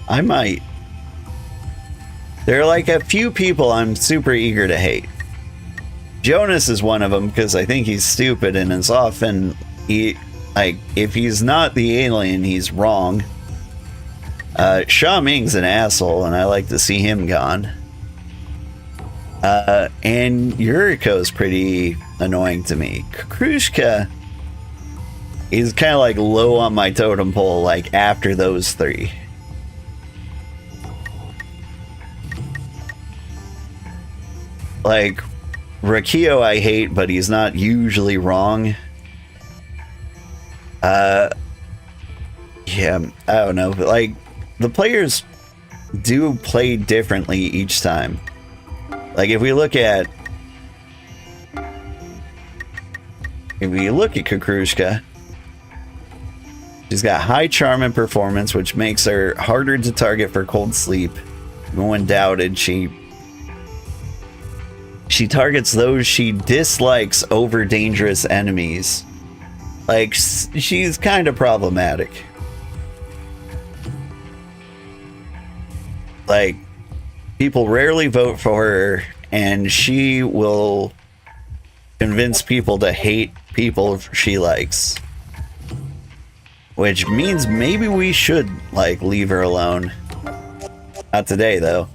I might. There are like a few people I'm super eager to hate. Jonas is one of them because I think he's stupid and is often if he's not the alien, he's wrong. Sha-ming's an asshole and I like to see him gone. And Yuriko's pretty annoying to me. Kukrushka is kind of like low on my totem pole, like after those three. Like, Rakio I hate, but he's not usually wrong. Yeah, I don't know, but like, the players do play differently each time. Like, if we look at Kukrushka, she's got high charm and performance, which makes her harder to target for cold sleep. When doubted, she targets those she dislikes over dangerous enemies. Like, she's kind of problematic. Like, people rarely vote for her, and she will convince people to hate people she likes. Which means maybe we should, like, leave her alone. Not today, though.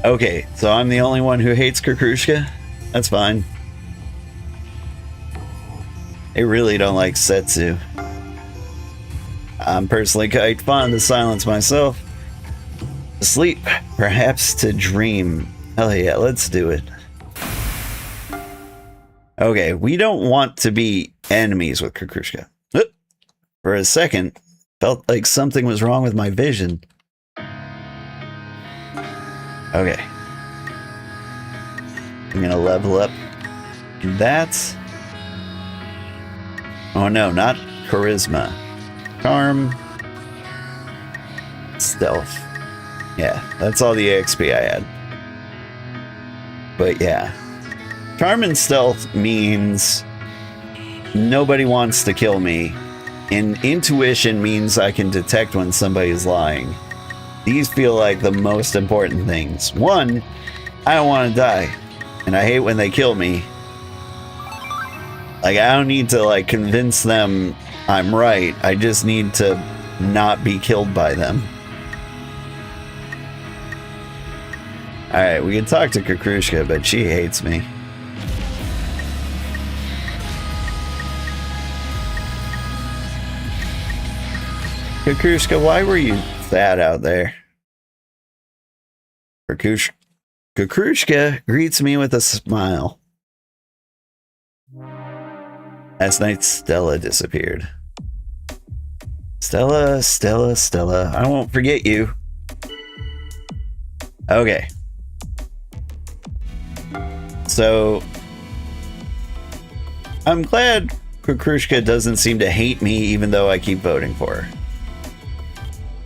Okay, so I'm the only one who hates Kukrushka? That's fine. They really don't like Setsu. I'm personally quite fond of silence myself. To sleep, perhaps to dream. Hell yeah, let's do it. Okay, we don't want to be enemies with Kukrushka. For a second, felt like something was wrong with my vision. Okay. I'm gonna level up that. Oh no, not charisma. Charm. Stealth. Yeah, that's all the XP I had. But yeah. Charm and stealth means nobody wants to kill me. And intuition means I can detect when somebody's lying. These feel like the most important things. One, I don't want to die. And I hate when they kill me. Like, I don't need to, like, convince them I'm right. I just need to not be killed by them. Alright, we can talk to Kukrushka, but she hates me. Kukrushka, why were you sad out there? Kukrushka greets me with a smile. Last night, Stella disappeared. Stella, Stella, Stella. I won't forget you. Okay. So, I'm glad Kukrushka doesn't seem to hate me even though I keep voting for her.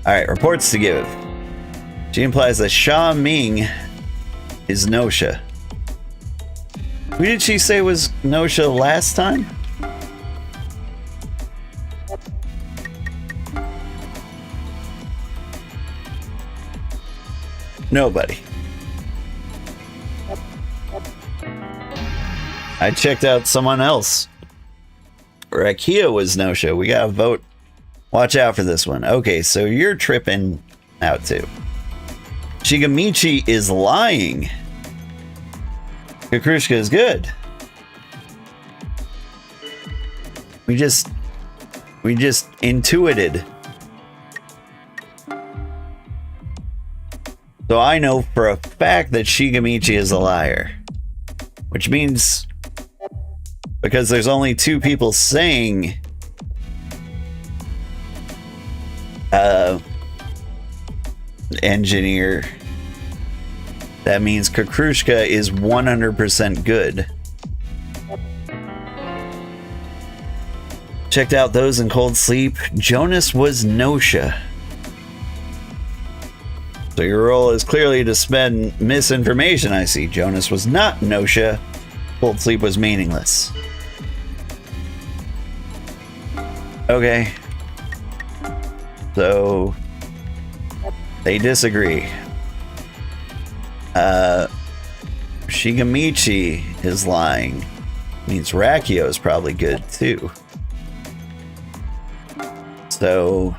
Alright, reports to give. She implies that sha-ming is Gnosia. Who did she say was Gnosia last time? Nobody. I checked out someone else. Rakia was Gnosia. We gotta vote. Watch out for this one. Okay, so you're tripping out too. Shigamichi is lying. Kukrushka is good. We just intuited. So I know for a fact that Shigamichi is a liar. Which means, because there's only two people saying engineer, that means Kukrushka is 100% good. Checked out those in cold sleep. Jonas was Gnosia. So your role is clearly to spread misinformation, I see. Jonas was not Gnosia. Cold sleep was meaningless. Okay. So they disagree. Shigamichi is lying. Means Rakio is probably good too. So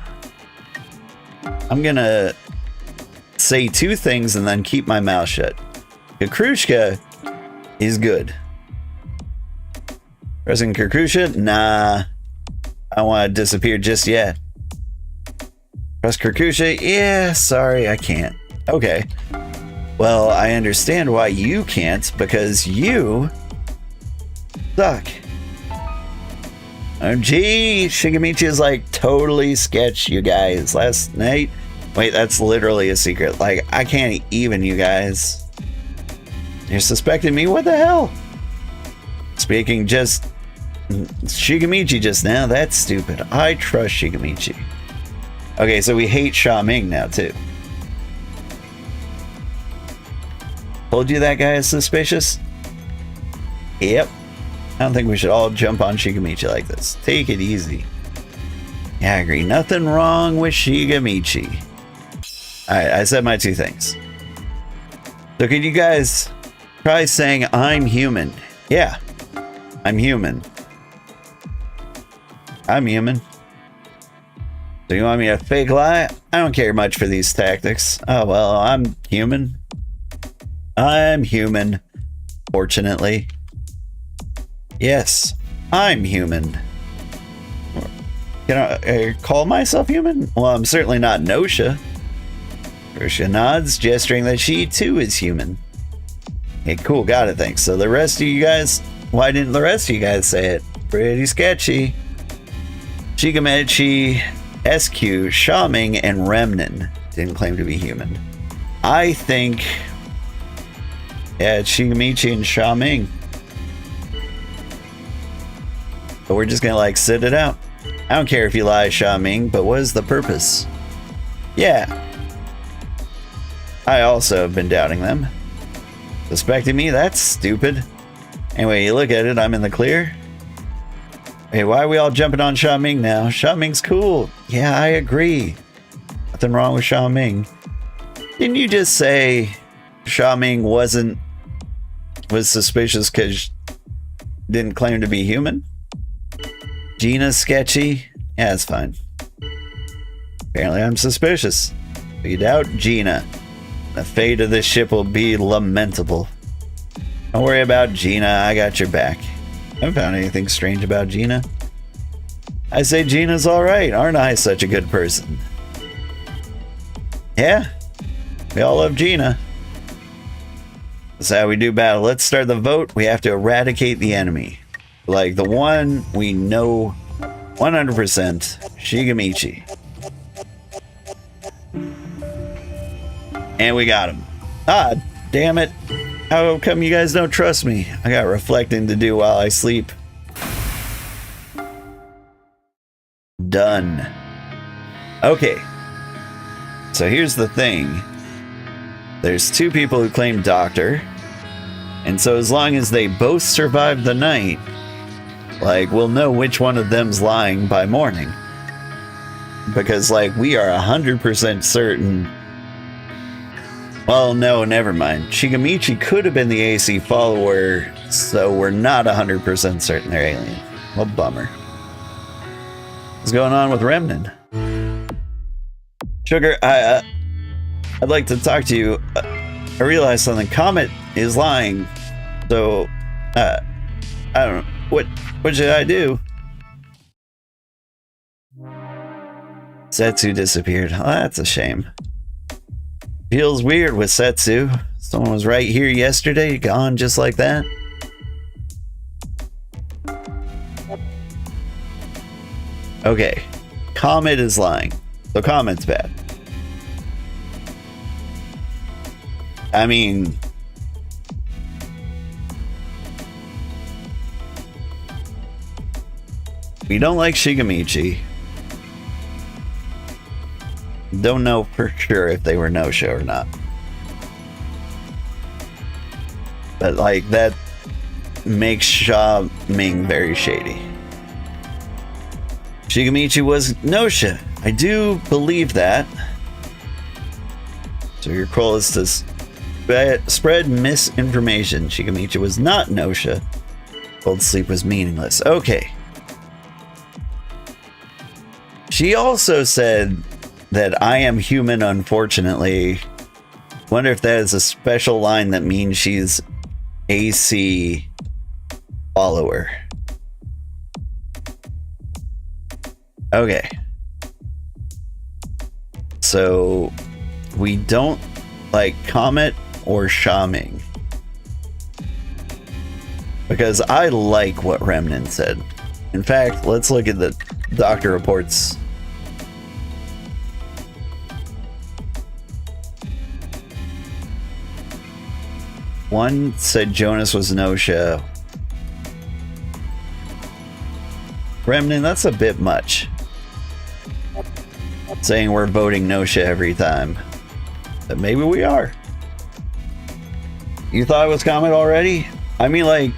I'm gonna say two things and then keep my mouth shut. Kukrushka is good. Pressing Kukrushka? Nah. I don't want to disappear just yet. Press Kukrushka? Yeah, sorry, I can't. Okay. Well, I understand why you can't, because you suck. Oh, gee, Shigamichi is like totally sketch, you guys. Last night, wait, that's literally a secret. Like, I can't even, you guys. You're suspecting me? What the hell? Speaking just Shigamichi just now, that's stupid. I trust Shigamichi. Okay, so we hate sha-ming now too. Told you that guy is suspicious? Yep. I don't think we should all jump on Shigamichi like this. Take it easy. Yeah, I agree. Nothing wrong with Shigamichi. Alright, I said my two things. So could you guys try saying I'm human? Yeah. I'm human. I'm human. So you want me to fake lie? I don't care much for these tactics. Oh well, I'm human. I'm human. Fortunately. Yes, I'm human. Can I call myself human? Well, I'm certainly not Gnosia. Ursha nods, gesturing that she too is human. Hey, cool, got it, thanks. So the rest of you guys, why didn't the rest of you guys say it? Pretty sketchy. Shigamichi, SQ, sha-ming, and Remnin didn't claim to be human. I think, yeah, it's Shigamichi and sha-ming. But we're just gonna like sit it out. I don't care if you lie, sha-ming, but what is the purpose? Yeah. I also have been doubting them. Suspecting me? That's stupid. Anyway, you look at it, I'm in the clear. Hey, why are we all jumping on sha-ming now? Sha-ming's cool. Yeah, I agree. Nothing wrong with sha-ming. Didn't you just say sha-ming was suspicious because didn't claim to be human? Gina's sketchy? Yeah, it's fine. Apparently I'm suspicious. If you doubt Gina, the fate of this ship will be lamentable. Don't worry about Gina, I got your back. I haven't found anything strange about Gina. I say Gina's alright, aren't I such a good person? Yeah, we all love Gina. That's how we do battle. Let's start the vote. We have to eradicate the enemy. Like the one we know 100%, Shigamichi. And we got him. Ah, damn it. How come you guys don't trust me? I got reflecting to do while I sleep. Done. Okay. So here's the thing. There's two people who claim doctor. And so as long as they both survive the night, like, we'll know which one of them's lying by morning. Because, like, we are 100% certain. Well, no, never mind. Shigamichi could have been the AC follower, so we're not 100% certain they're alien. Well, bummer. What's going on with Remnin? Sugar, I'd like to talk to you. I realized something. Comet is lying. So, I don't know. What should I do? Setsu disappeared. Oh, that's a shame. Feels weird with Setsu. Someone was right here yesterday, gone just like that. Okay. Comet is lying. So Comet's bad. I mean, we don't like Shigamichi. Don't know for sure if they were no-show or not. But like that makes sha-ming very shady. Shigamichi was Gnosia. I do believe that. So your goal is to spread misinformation. Shigamichi was not Gnosia. Cold sleep was meaningless. Okay. She also said that I am human, unfortunately. Wonder if that is a special line that means she's AC follower. Okay. So we don't like Comet or sha-ming. Because I like what Remnant said. In fact, let's look at the doctor reports. One said Jonas was Gnosia. Remnant, that's a bit much. Saying we're voting Gnosia every time. But maybe we are. You thought it was Comet already? I mean, like,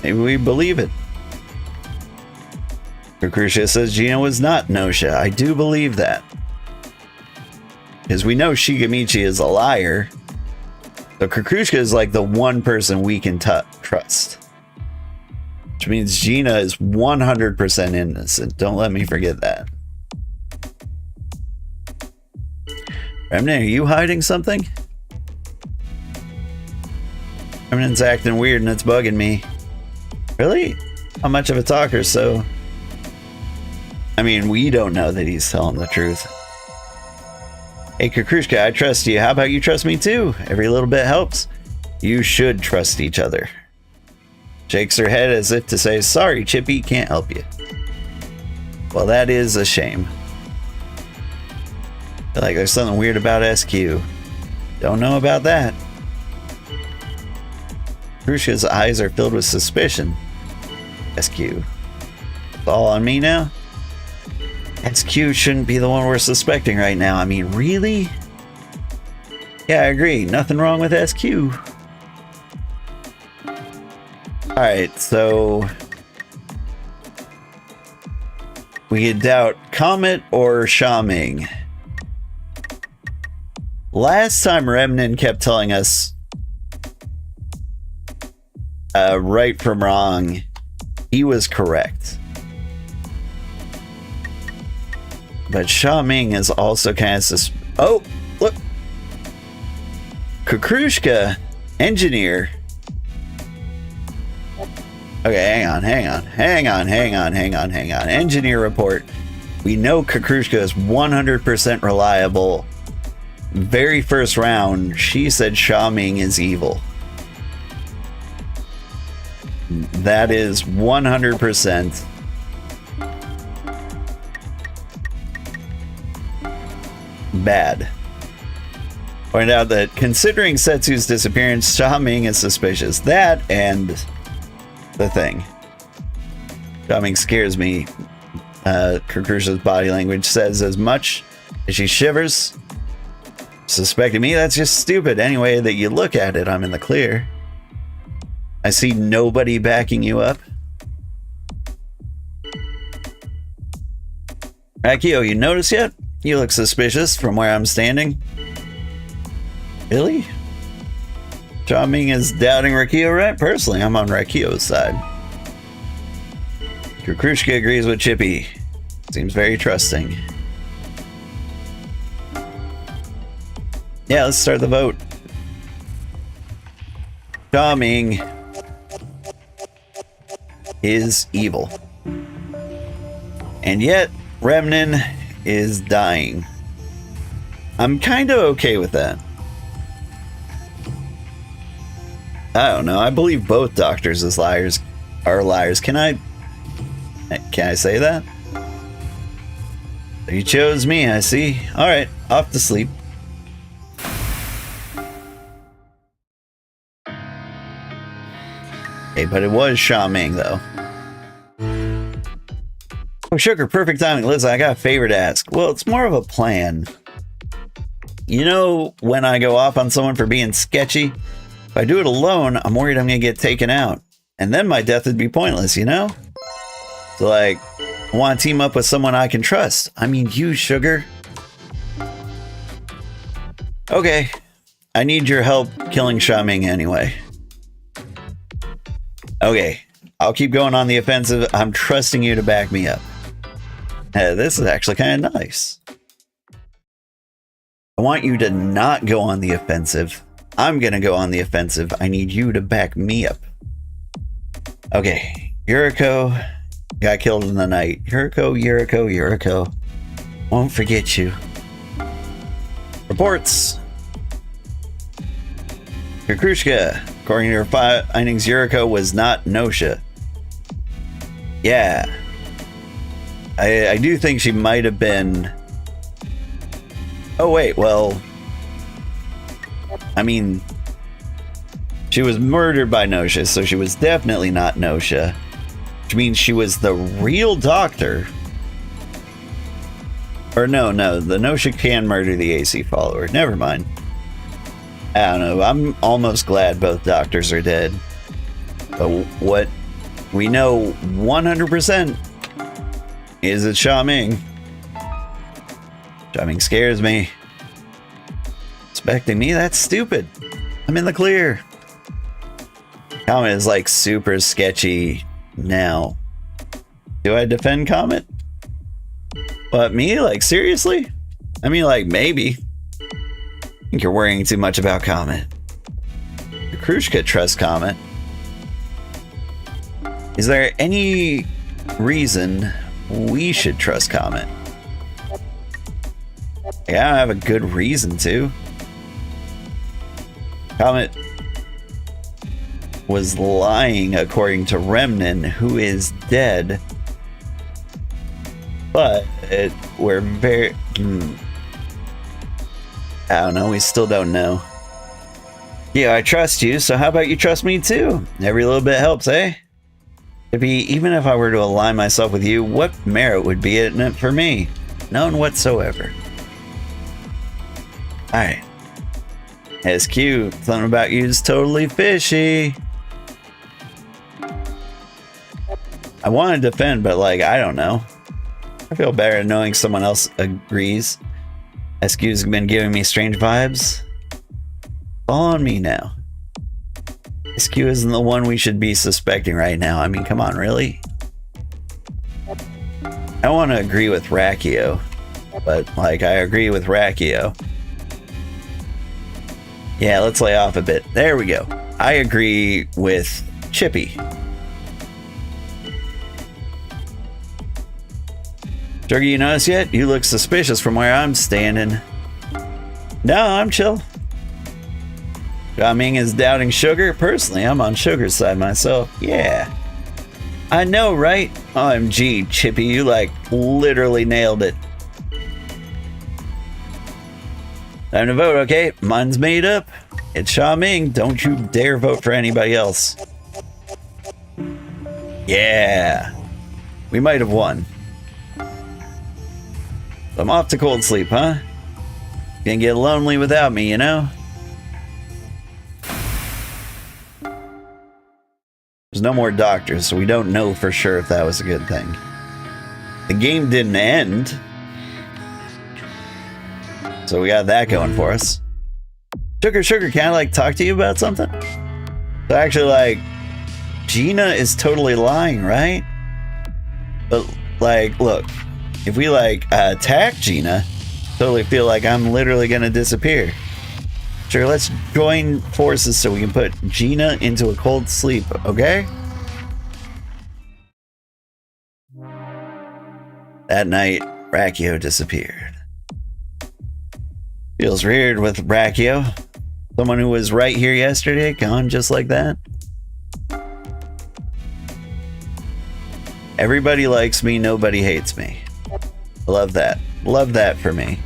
maybe we believe it. Kukrusha says Gina was not Gnosia. I do believe that. Because we know Shigamichi is a liar. So Kukrushka is like the one person we can trust. Which means Gina is 100% innocent. Don't let me forget that. Remnant, are you hiding something? Remnant's acting weird and it's bugging me. Really? How much of a talker, so... I mean, we don't know that he's telling the truth. Hey, Kukrushka, I trust you. How about you trust me too? Every little bit helps. You should trust each other. Shakes her head as if to say, sorry, Chippy, can't help you. Well, that is a shame. Feel like there's something weird about SQ. Don't know about that. Kukrushka's eyes are filled with suspicion. SQ. It's all on me now? SQ shouldn't be the one we're suspecting right now. I mean, really? Yeah, I agree. Nothing wrong with SQ. Alright, so... we could doubt Comet or sha-ming. Last time Remnant kept telling us right from wrong. He was correct. But sha-ming is also kind of oh, look. Kukrushka, engineer. Okay, hang on. Engineer report. We know Kukrushka is 100% reliable. Very first round, she said sha-ming is evil. That is 100%. Bad. Point out that considering Setsu's disappearance, sha-ming is suspicious. That and the thing. Sha-ming scares me. Kukrusha's body language says as much as she shivers. Suspecting me? That's just stupid. Any way that you look at it, I'm in the clear. I see nobody backing you up. Akio, you notice yet? You look suspicious from where I'm standing. Really? Sha-ming is doubting Rakio, right? Personally, I'm on Rakio's side. Kukrushka agrees with Chippy. Seems very trusting. Yeah, let's start the vote. Sha-ming is evil. And yet, Remnant is dying. I'm kind of okay with that. I don't know. I believe both doctors as liars are liars. Can I say that? You chose me, I see. All right, off to sleep. Hey, but it was sha-ming though. Oh, Sugar, perfect timing. Listen, I got a favor to ask. Well, it's more of a plan. You know, when I go off on someone for being sketchy, if I do it alone, I'm worried I'm going to get taken out. And then my death would be pointless, you know? So, like, I want to team up with someone I can trust. I mean, you, Sugar. Okay. I need your help killing Sha-ming anyway. Okay. I'll keep going on the offensive. I'm trusting you to back me up. This is actually kind of nice. I want you to not go on the offensive. I'm going to go on the offensive. I need you to back me up. Okay. Yuriko got killed in the night. Yuriko. Won't forget you. Reports. Kukrushka. According to your findings, Yuriko was not Gnosia. Yeah. I do think she might have been... Oh, wait, well... I mean... She was murdered by Gnosia, so she was definitely not Gnosia. Which means she was the real doctor. Or no, the Gnosia can murder the AC follower. Never mind. I don't know, I'm almost glad both doctors are dead. But what we know 100% is that sha-ming. Sha-ming scares me. Suspecting me? That's stupid. I'm in the clear. Comet is like super sketchy now. Do I defend Comet? But me? Like seriously? I mean like maybe. I think you're worrying too much about Comet. The Krushka trusts Comet. Is there any reason we should trust Comet? Yeah, I don't have a good reason to. Comet was lying according to Remnant, who is dead. But we're very... I don't know, we still don't know. Yeah, I trust you, so how about you trust me too? Every little bit helps, eh? Even if I were to align myself with you, what merit would be in it for me? None whatsoever. Alright. SQ, something about you is totally fishy. I want to defend, but like, I don't know. I feel better knowing someone else agrees. SQ's been giving me strange vibes. Fall on me now. SQ isn't the one we should be suspecting right now. I mean, come on, really? I want to agree with Rakio, but like, I agree with Rakio. Yeah, let's lay off a bit. There we go. I agree with Chippy. Sugar, you notice yet? You look suspicious from where I'm standing. No, I'm chill. Sha-ming is doubting Sugar. Personally, I'm on Sugar's side myself. Yeah. I know, right? OMG, Chippy, you like literally nailed it. Time to vote, okay? Mine's made up. It's Sha-ming. Don't you dare vote for anybody else. Yeah. We might have won. I'm off to cold sleep, huh? Gonna get lonely without me, you know? There's no more doctors, so we don't know for sure if that was a good thing. The game didn't end. So we got that going for us. Sugar, can I like talk to you about something? So actually like, Gina is totally lying, right? But like, look. If we like attack Gina, totally feel like I'm literally gonna disappear. Sure, let's join forces so we can put Gina into a cold sleep, okay? That night, Rakio disappeared. Feels weird with Rakio. Someone who was right here yesterday, gone just like that. Everybody likes me, nobody hates me. Love that. Love that for me.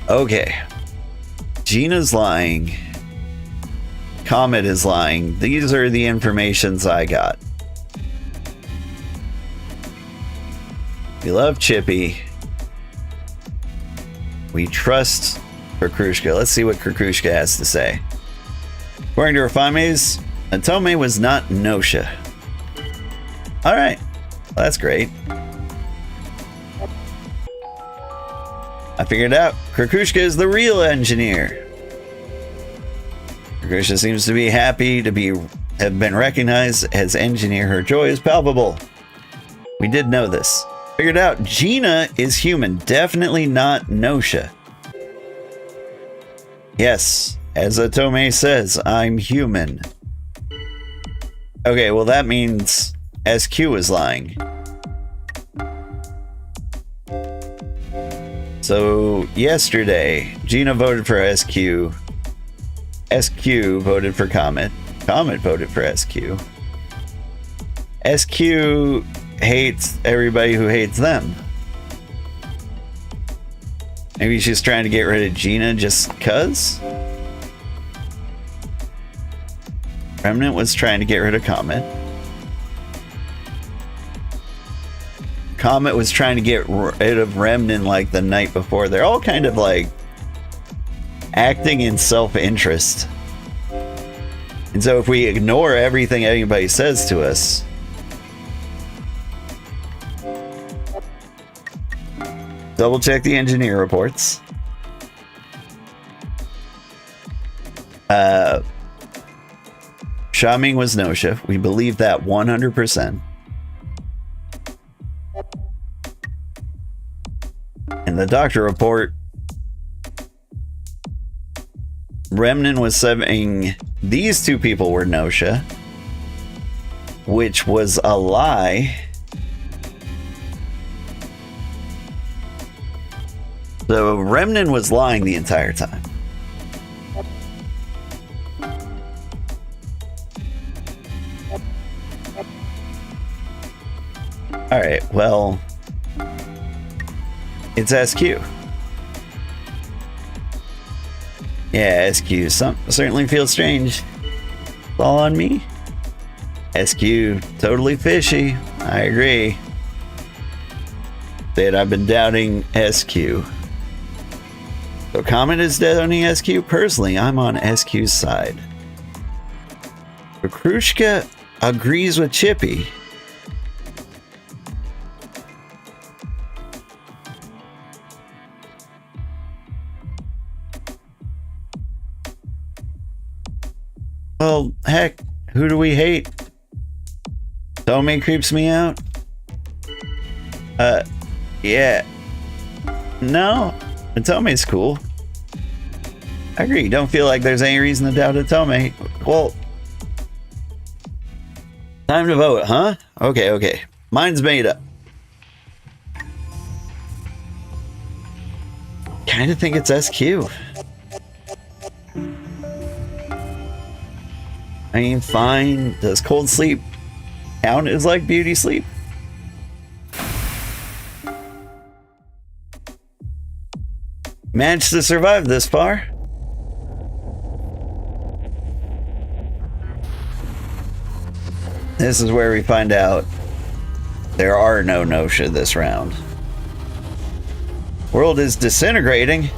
Okay. Gina's lying. Comet is lying. These are the informations I got. We love Chippy. We trust Krukushka. Let's see what Krukushka has to say. According to her findings, Atome was not Gnosia. Alright. Well, that's great. I figured out. Krukushka is the real engineer. Krukushka seems to be happy to have been recognized as engineer. Her joy is palpable. We did know this. Figured out Gina is human, definitely not Gnosia. Yes, as Atome says, I'm human. Okay, well that means SQ is lying. So yesterday, Gina voted for SQ. SQ voted for Comet. Comet voted for SQ. SQ hates everybody who hates them. Maybe she's trying to get rid of Gina just cuz? Remnant was trying to get rid of Comet. Comet was trying to get rid of Remnant like the night before. They're all kind of like acting in self-interest. And so if we ignore everything anybody says to us, double check the engineer reports. Sha-ming was Gnosia. We believe that 100%. In the doctor report, Remnant was saying these two people were Gnosia, which was a lie. So Remnant was lying the entire time. Alright, well, it's SQ. Yeah, SQ certainly feels strange. It's all on me. SQ, totally fishy. I agree. That I've been doubting SQ. So Comet is doubting SQ. Personally, I'm on SQ's side. Krukushka agrees with Chippy. Well, heck, who do we hate? Tome creeps me out. Yeah. No, Tome's cool. I agree. Don't feel like there's any reason to doubt Tome. Well, time to vote, huh? Okay. Mine's made up. Kind of think it's SQ. I mean, fine. Does cold sleep count as like beauty sleep? Managed to survive this far. This is where we find out there are no Gnosia this round. World is disintegrating.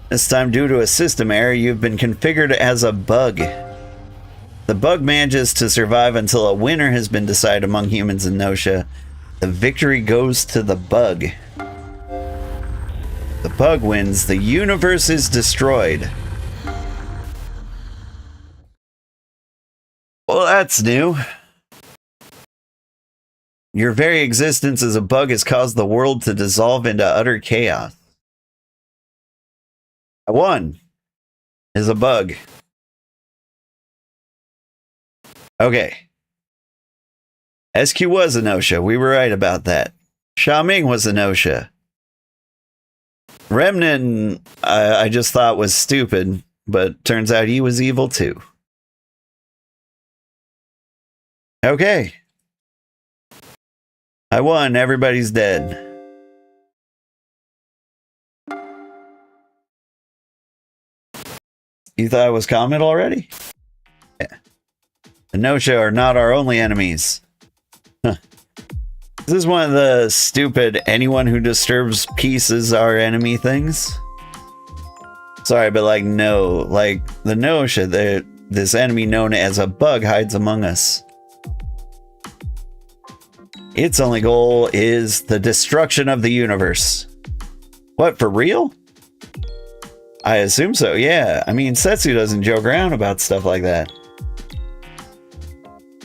This time, due to a system error, you've been configured as a bug. The bug manages to survive until a winner has been decided among humans and Gnosia. The victory goes to the bug. The bug wins. The universe is destroyed. Well, that's new. Your very existence as a bug has caused the world to dissolve into utter chaos. I won. Is a bug. Okay. SQ was a Gnosia. We were right about that. Sha-ming was a Gnosia. Remnant, I just thought was stupid, but turns out he was evil too. Okay. I won. Everybody's dead. You thought I was Comet already? Yeah. The Gnosia are not our only enemies. Huh. This is one of the stupid anyone who disturbs peace is our enemy things. Sorry, but like no, like the Gnosia, this enemy known as a bug hides among us. Its only goal is the destruction of the universe. What, for real? I assume so, yeah. I mean, Setsu doesn't joke around about stuff like that.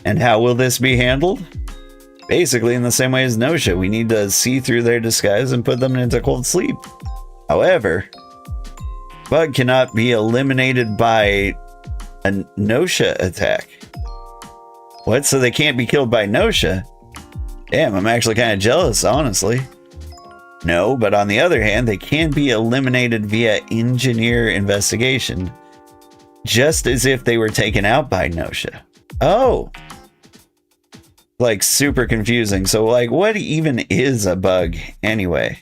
And how will this be handled? Basically, in the same way as Gnosia, we need to see through their disguise and put them into cold sleep. However, bug cannot be eliminated by a Gnosia attack. What? So they can't be killed by Gnosia? Damn, I'm actually kind of jealous, honestly. No, but on the other hand, they can be eliminated via engineer investigation, just as if they were taken out by Gnosia. Oh! Like, super confusing. So, like, what even is a bug, anyway?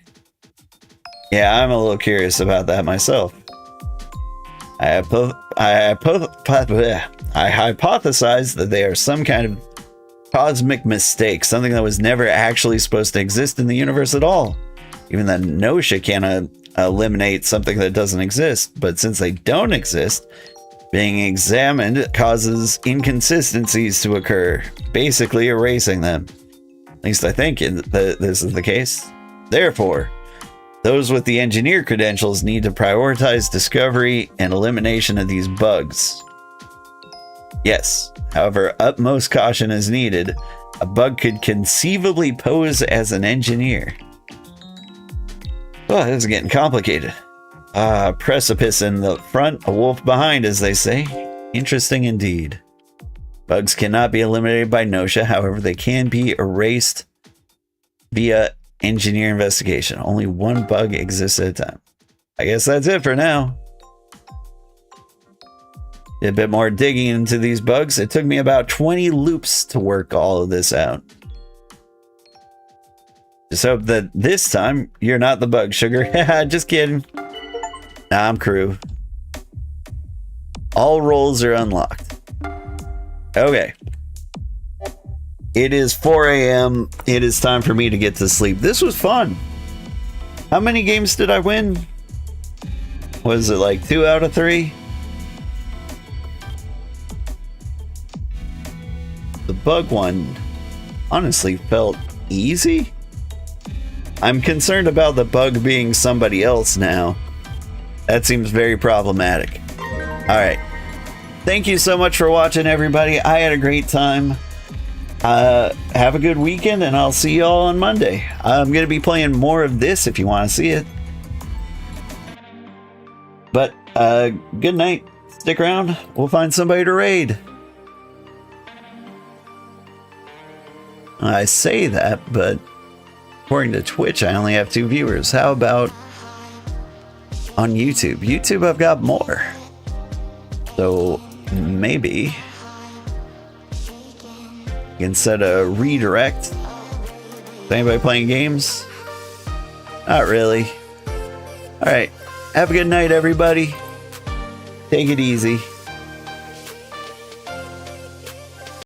Yeah, I'm a little curious about that myself. I hypothesize that they are some kind of cosmic mistake, something that was never actually supposed to exist in the universe at all. Even the Gnosia can't eliminate something that doesn't exist, but since they don't exist, being examined causes inconsistencies to occur, basically erasing them. At least I think this is the case. Therefore, those with the engineer credentials need to prioritize discovery and elimination of these bugs. Yes, however, utmost caution is needed. A bug could conceivably pose as an engineer. Oh, this is getting complicated. Precipice in the front, a wolf behind, as they say. Interesting indeed. Bugs cannot be eliminated by Gnosia, however, they can be erased via engineer investigation. Only one bug exists at a time. I guess that's it for now. Did a bit more digging into these bugs. It took me about 20 loops to work all of this out. Just hope that this time you're not the bug, Sugar. Just kidding. Nah, I'm crew. All roles are unlocked. Okay. It is 4 a.m. It is time for me to get to sleep. This was fun. How many games did I win? Was it like 2 out of 3? The bug one honestly felt easy. I'm concerned about the bug being somebody else now. That seems very problematic. Alright. Thank you so much for watching, everybody. I had a great time. Have a good weekend, and I'll see you all on Monday. I'm going to be playing more of this if you want to see it. But, good night. Stick around. We'll find somebody to raid. I say that, but according to Twitch, I only have 2 viewers. How about on YouTube? YouTube, I've got more. So maybe you can set a redirect. Is anybody playing games? Not really. All right. Have a good night, everybody. Take it easy.